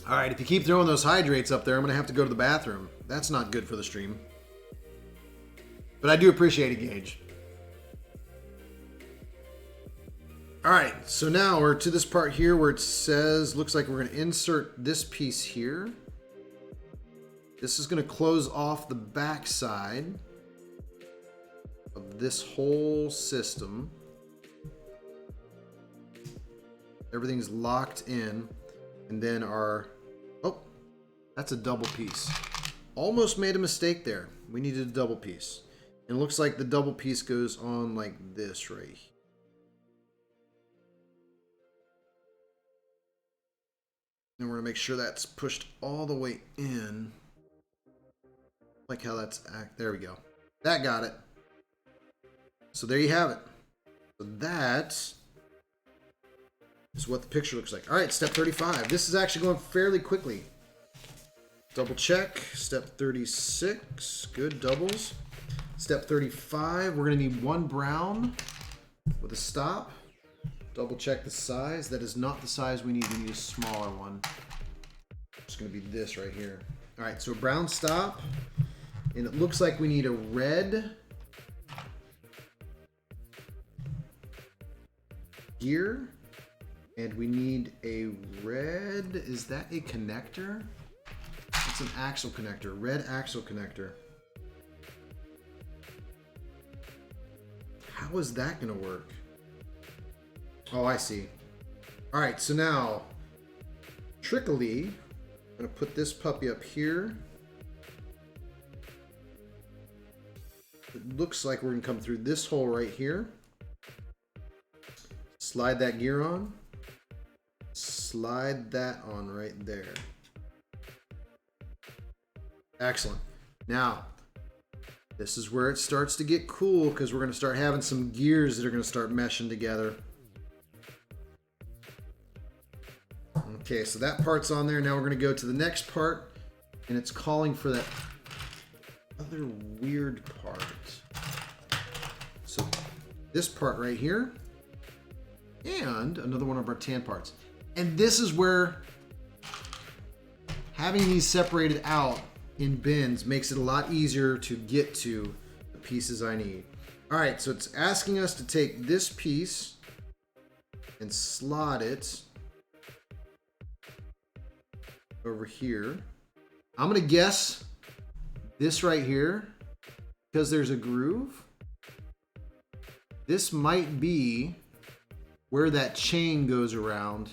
All right, if you keep throwing those hydrates up there, I'm going to have to go to the bathroom. That's not good for the stream. But I do appreciate it, Gage. All right, so now we're to this part here where it says, looks like we're going to insert this piece here. This is going to close off the back side of this whole system. Everything's locked in. And then our, oh, that's a double piece. Almost made a mistake there. We needed a double piece. And it looks like the double piece goes on like this right here. And we're going to make sure that's pushed all the way in. Like how that's, there we go. That got it. So there you have it. So that is what the picture looks like. All right, step 35. This is actually going fairly quickly. Double check. Step 36. Good doubles. Step 35. We're going to need one brown with a stop. Double check the size. That is not the size we need. We need a smaller one. It's going to be this right here. All right, so a brown stop. And it looks like we need a red gear. And we need a red, is that a connector? It's an axle connector, red axle connector. How is that gonna work? Oh, I see. All right, so now, trickily, I'm gonna put this puppy up here. It looks like we're gonna come through this hole right here. Slide that gear on. Slide that on right there. Excellent. Now, this is where it starts to get cool because we're going to start having some gears that are going to start meshing together. Okay, so that part's on there. Now we're going to go to the next part, and it's calling for that other weird part. So this part right here, and another one of our tan parts. And this is where having these separated out in bins makes it a lot easier to get to the pieces I need. All right, so it's asking us to take this piece and slot it over here. I'm gonna guess this right here, because there's a groove. This might be where that chain goes around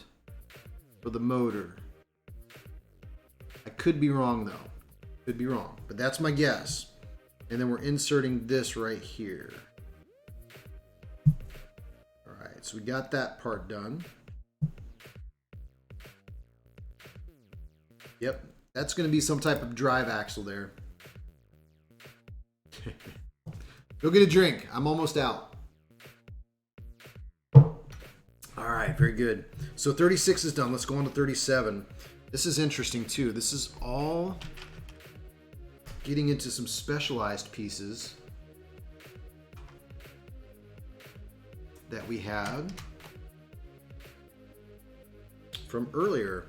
for the motor. I could be wrong though. Could be wrong, but that's my guess. And then we're inserting this right here. All right, so we got that part done. Yep, that's going to be some type of drive axle there. Go get a drink. I'm almost out. All right, very good. So 36 is done. Let's go on to 37. This is interesting too. This is all getting into some specialized pieces that we had from earlier.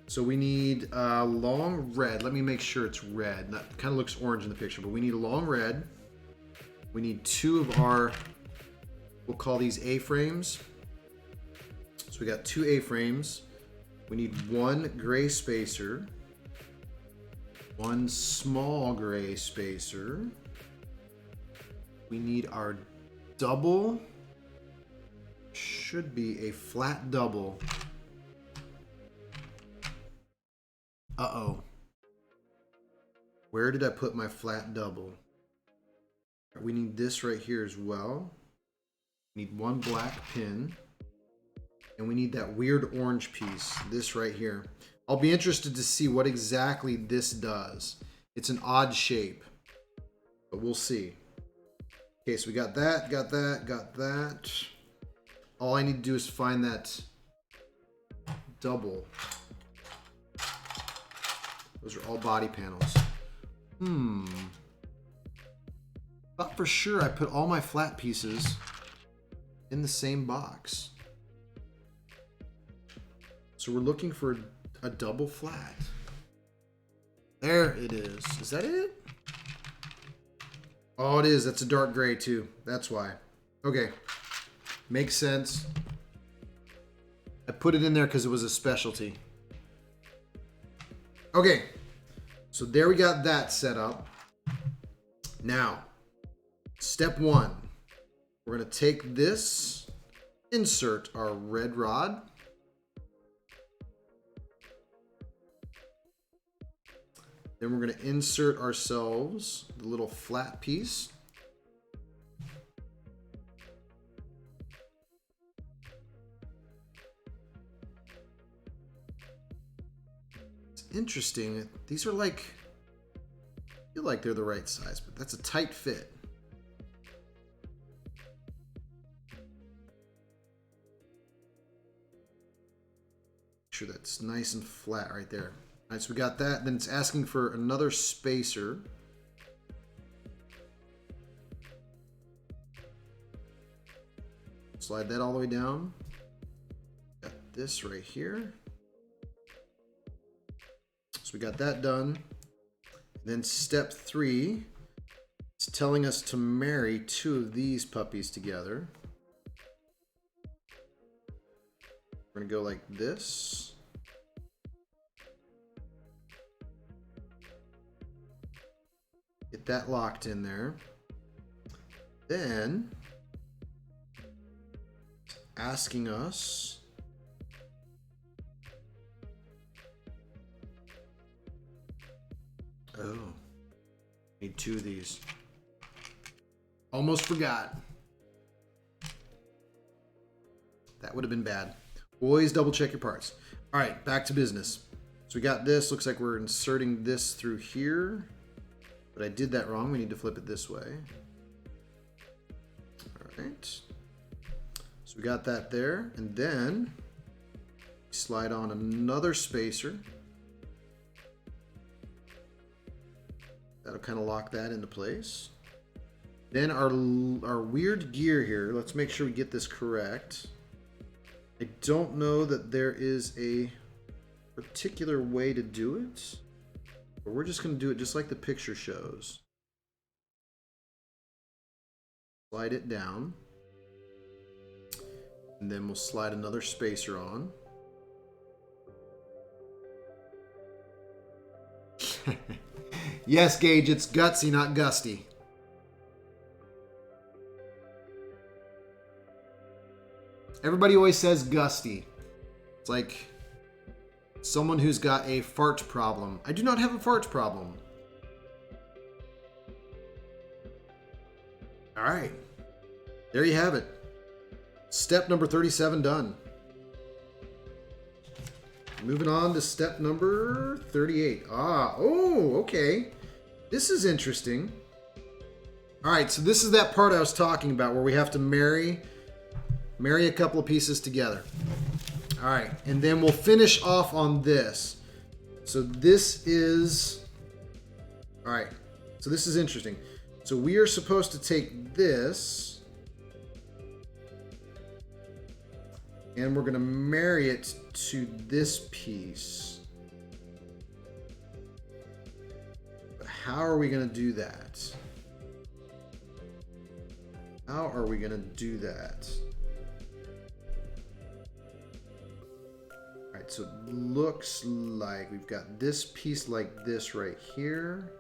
So we need a long red. Let me make sure it's red. That kind of looks orange in the picture, but we need a long red. We need two of our, we'll call these A-frames. So we got two A-frames. We need one gray spacer. One small gray spacer. We need our double. Should be a flat double. Uh-oh. Where did I put my flat double? We need this right here as well. We need one black pin. And we need that weird orange piece, this right here. I'll be interested to see what exactly this does. It's an odd shape, but we'll see. Okay, so we got that, got that, got that. All I need to do is find that double. Those are all body panels. Thought for sure I put all my flat pieces in the same box. So we're looking for a double flat. There it is. Is that it? Oh, it is. That's a dark gray too. That's why. Okay. Makes sense. I put it in there because it was a specialty. Okay. So there we got that set up. Now, step one. We're going to take this, insert our red rod. Then we're going to insert ourselves the little flat piece. It's interesting. These are like, I feel like they're the right size, but that's a tight fit. Make sure that's nice and flat right there. All right, so we got that. Then it's asking for another spacer. Slide that all the way down. Got this right here. So we got that done. Then step 3, it's telling us to marry 2 of these puppies together. We're gonna go like this. Get that locked in there. Then it's asking us need 2 of these. Almost forgot. That would have been bad. Always double check your parts. All right, back to business. So we got this. Looks like we're inserting this through here. But I did that wrong. We need to flip it this way. All right. So we got that there. And then slide on another spacer. That'll kind of lock that into place. Then our weird gear here. Let's make sure we get this correct. I don't know that there is a particular way to do it. But we're just going to do it just like the picture shows. Slide it down. And then we'll slide another spacer on. Yes, Gage, it's gutsy, not gusty. Everybody always says gusty. It's like someone who's got a fart problem. I do not have a fart problem. All right. There you have it. Step number 37 done. Moving on to step number 38. Okay. This is interesting. All right, so this is that part I was talking about where we have to marry a couple of pieces together. All right, and then we'll finish off on this. So this is, all right, so this is interesting. So we are supposed to take this and we're gonna marry it to this piece. But how are we gonna do that? How are we gonna do that? All right, so it looks like we've got this piece like this right here.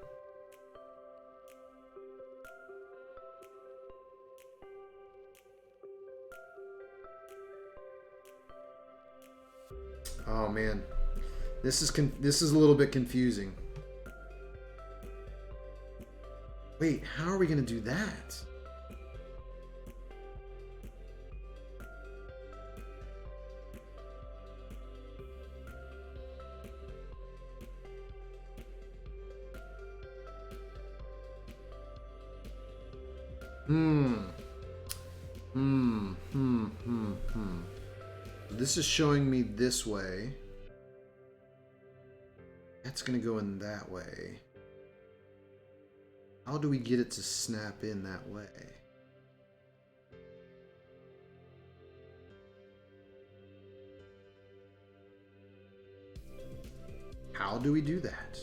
Oh man, this is a little bit confusing. Wait, how are we gonna do that? This is showing me this way. That's going to go in that way. How do we get it to snap in that way? How do we do that?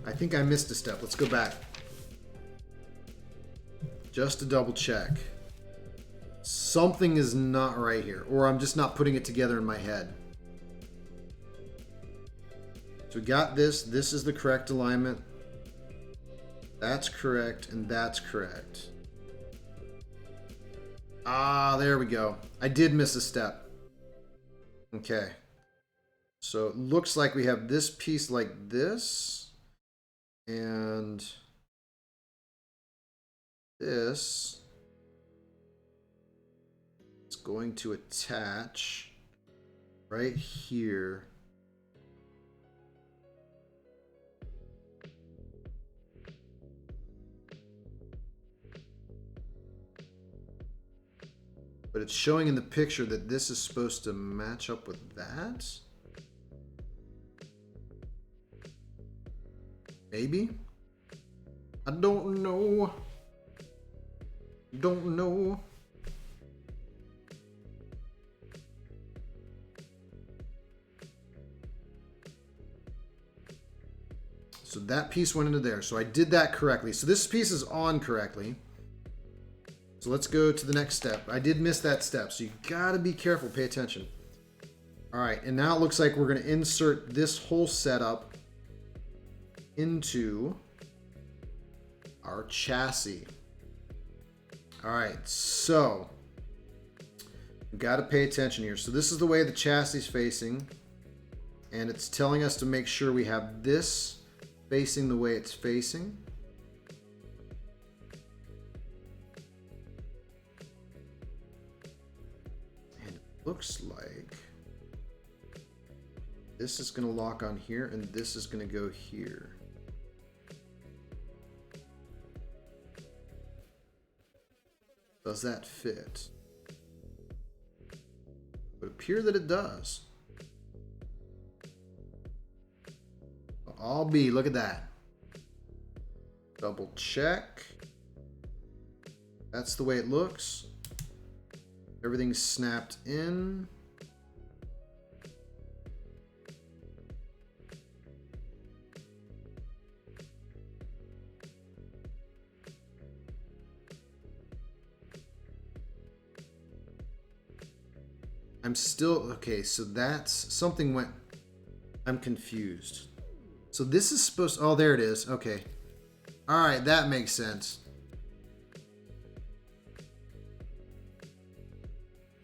I think I missed a step. Let's go back. Just to double check. Something is not right here, or I'm just not putting it together in my head. So we got this. This is the correct alignment. That's correct, and that's correct. Ah, there we go. I did miss a step. Okay. So it looks like we have this piece like this. And this is going to attach right here. But it's showing in the picture that this is supposed to match up with that. Maybe? I don't know. Don't know. So that piece went into there. So I did that correctly. So this piece is on correctly. So let's go to the next step. I did miss that step, so you gotta be careful, pay attention. All right, and now it looks like we're gonna insert this whole setup into our chassis. All right, so you gotta pay attention here. So this is the way the chassis is facing, and it's telling us to make sure we have this facing the way it's facing. Looks like this is going to lock on here and this is going to go here. Does that fit? It would appear that it does. I'll be, look at that. Double check. That's the way it looks. Everything's snapped in. I'm still, okay, so that's, something went, I'm confused. So this is supposed, oh, there it is, okay. All right, that makes sense.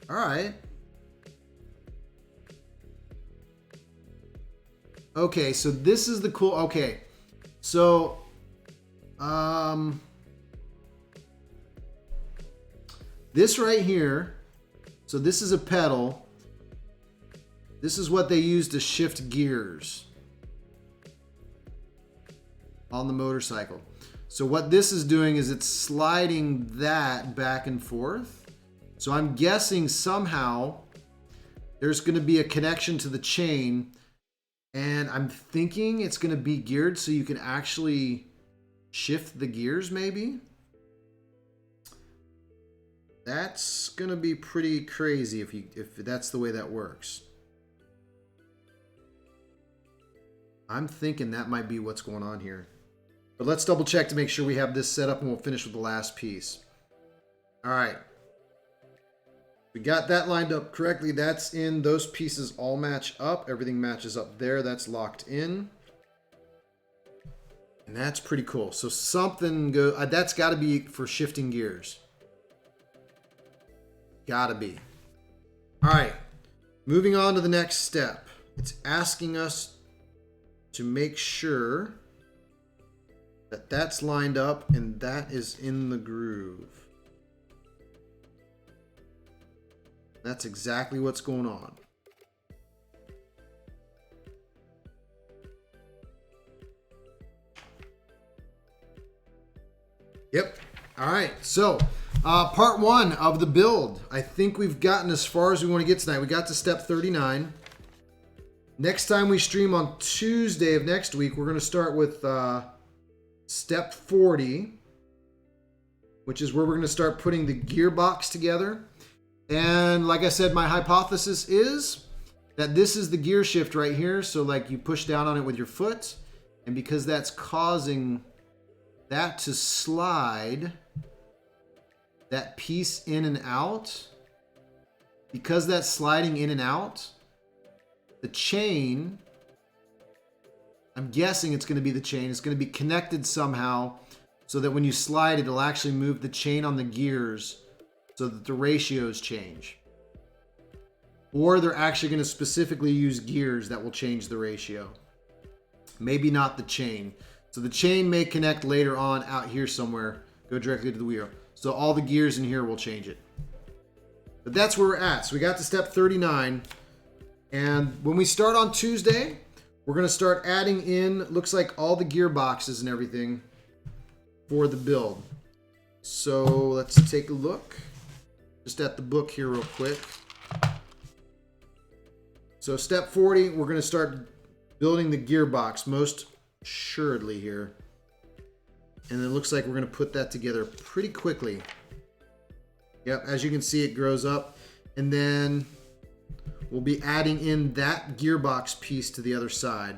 All right. Okay, so this is the cool, okay. So, this right here, so this is a pedal. This is what they use to shift gears on the motorcycle. So what this is doing is it's sliding that back and forth. So I'm guessing somehow there's going to be a connection to the chain, and I'm thinking it's going to be geared so you can actually shift the gears maybe. That's going to be pretty crazy if that's the way that works. I'm thinking that might be what's going on here. But let's double check to make sure we have this set up, and we'll finish with the last piece. All right. We got that lined up correctly. That's in. Those pieces all match up. Everything matches up there. That's locked in. And that's pretty cool. So something that's got to be for shifting gears. Got to be. All right. Moving on to the next step. It's asking us to make sure that that's lined up and that is in the groove. That's exactly what's going on. Yep. All right. So, part 1 of the build. I think we've gotten as far as we want to get tonight. We got to step 39. Next time we stream on Tuesday of next week, we're going to start with step 40, which is where we're going to start putting the gearbox together. And like I said, my hypothesis is that this is the gear shift right here. So like you push down on it with your foot, and because that's causing that to slide that piece in and out, because that's sliding in and out, the chain, I'm guessing it's going to be the chain, it's going to be connected somehow so that when you slide, it'll actually move the chain on the gears so that the ratios change. Or they're actually going to specifically use gears that will change the ratio. Maybe not the chain. So the chain may connect later on out here somewhere, go directly to the wheel. So all the gears in here will change it. But that's where we're at. So we got to step 39. And when we start on Tuesday, we're going to start adding in, looks like all the gearboxes and everything for the build. So let's take a look just at the book here real quick. So step 40, we're going to start building the gearbox most assuredly here. And it looks like we're going to put that together pretty quickly. Yep, as you can see, it grows up. And then we'll be adding in that gearbox piece to the other side.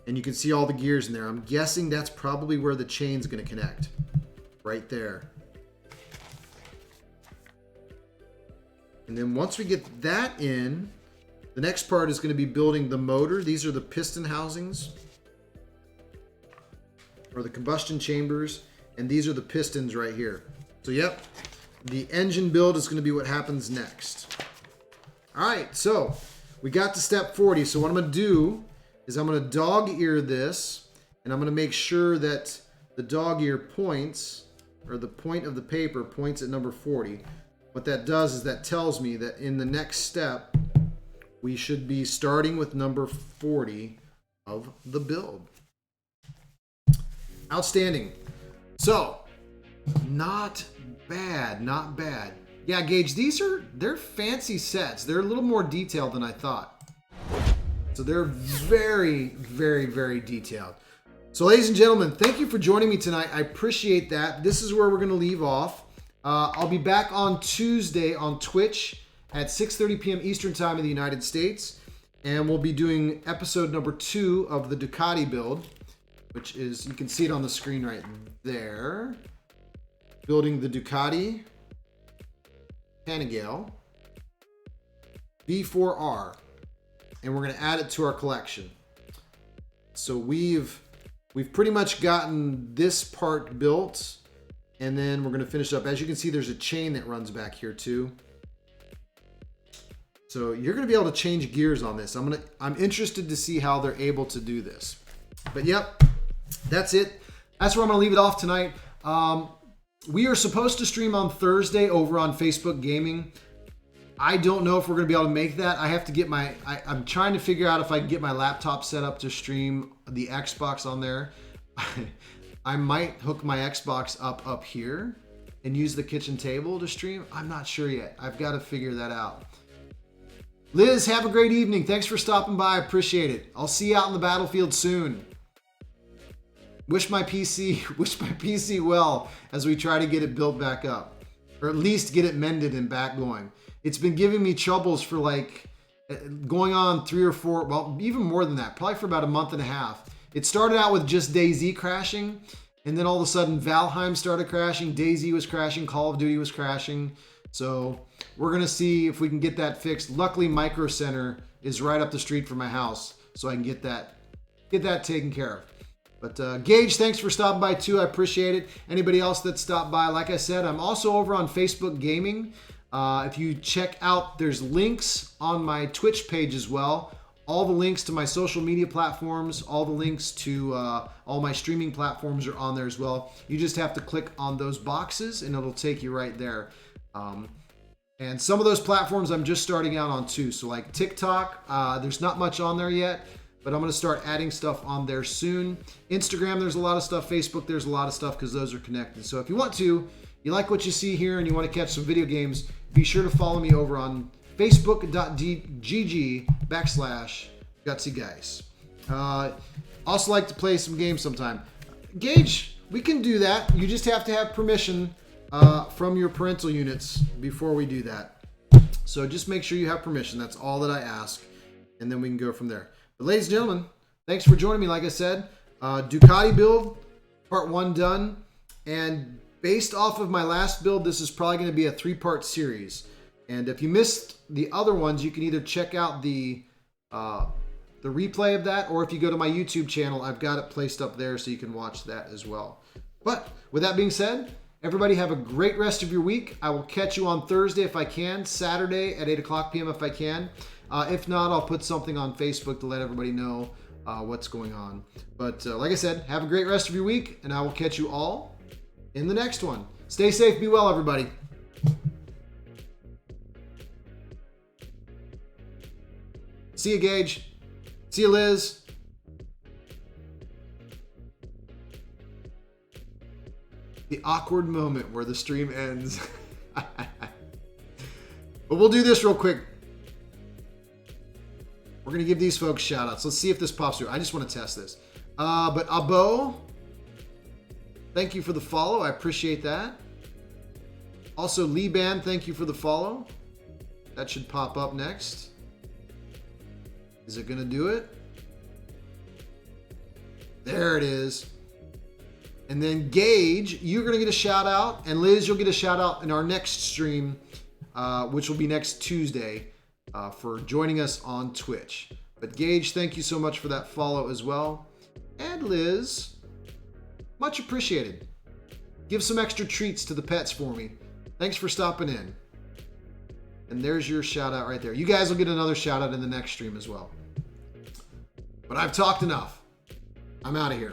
And you can see all the gears in there. I'm guessing that's probably where the chain's going to connect. Right there. And then once we get that in, the next part is going to be building the motor. These are the piston housings, or the combustion chambers, and these are the pistons right here. So yep, the engine build is going to be what happens next. All right, so we got to step 40. So what I'm going to do is I'm going to dog ear this, and I'm going to make sure that the dog ear points, or the point of the paper points at number 40. What that does is that tells me that in the next step, we should be starting with number 40 of the build. Outstanding. So, not bad, not bad. Yeah, Gage, they're fancy sets. They're a little more detailed than I thought. So they're very, very, very detailed. So ladies and gentlemen, thank you for joining me tonight. I appreciate that. This is where we're going to leave off. I'll be back on Tuesday on Twitch at 6:30 p.m. Eastern Time in the United States. And we'll be doing episode number 2 of the Ducati build, which is, you can see it on the screen right there. Building the Ducati Panigale V4R. And we're going to add it to our collection. So we've pretty much gotten this part built, and then we're going to finish up. As you can see, there's a chain that runs back here too. So you're going to be able to change gears on this. I'm interested to see how they're able to do this. But yep, that's it. That's where I'm going to leave it off tonight. We are supposed to stream on Thursday over on Facebook Gaming. I don't know if we're going to be able to make that. I have to get I'm trying to figure out if I can get my laptop set up to stream the Xbox on there. I might hook my Xbox up here and use the kitchen table to stream. I'm not sure yet. I've got to figure that out. Liz, have a great evening. Thanks for stopping by. I appreciate it. I'll see you out in the battlefield soon. Wish my PC well as we try to get it built back up, or at least get it mended and back going. It's been giving me troubles for like going on 3 or 4, well, even more than that, probably for about a month and a half. It started out with just DayZ crashing, and then all of a sudden Valheim started crashing, DayZ was crashing, Call of Duty was crashing. So we're going to see if we can get that fixed. Luckily, Micro Center is right up the street from my house, so I can get that taken care of. But Gage, thanks for stopping by too. I appreciate it. Anybody else that stopped by, like I said, I'm also over on Facebook Gaming. If you check out, there's links on my Twitch page as well. All the links to my social media platforms, all the links to all my streaming platforms are on there as well. You just have to click on those boxes and it'll take you right there. And some of those platforms I'm just starting out on too. So like TikTok, there's not much on there yet. but I'm going to start adding stuff on there soon. Instagram, there's a lot of stuff. Facebook, there's a lot of stuff because those are connected. So if you want to, you like what you see here and you want to catch some video games, be sure to follow me over on facebook.gg/GutsyGuys. Also like to play some games sometime. Gage, we can do that. You just have to have permission from your parental units before we do that. So just make sure you have permission. That's all that I ask. And then we can go from there. But ladies and gentlemen, thanks for joining me. Like I said, Ducati build, part 1 done. And based off of my last build, this is probably going to be a 3-part series. And if you missed the other ones, you can either check out the replay of that, or if you go to my YouTube channel, I've got it placed up there so you can watch that as well. But with that being said, everybody have a great rest of your week. I will catch you on Thursday if I can, Saturday at 8 o'clock p.m. if I can. If not, I'll put something on Facebook to let everybody know what's going on. But like I said, have a great rest of your week, and I will catch you all in the next one. Stay safe, be well, everybody. See you, Gage. See you, Liz. The awkward moment where the stream ends. But we'll do this real quick. We're going to give these folks shout outs. Let's see if this pops through. I just want to test this. But Abo, thank you for the follow. I appreciate that. Also, Lee Band, thank you for the follow. That should pop up next. Is it going to do it? There it is. And then Gage, you're going to get a shout out. And Liz, you'll get a shout out in our next stream, which will be next Tuesday, for joining us on Twitch. But Gage, thank you so much for that follow as well. And Liz, much appreciated. Give some extra treats to the pets for me. Thanks for stopping in. And there's your shout out right there. You guys will get another shout out in the next stream as well. But I've talked enough. I'm out of here.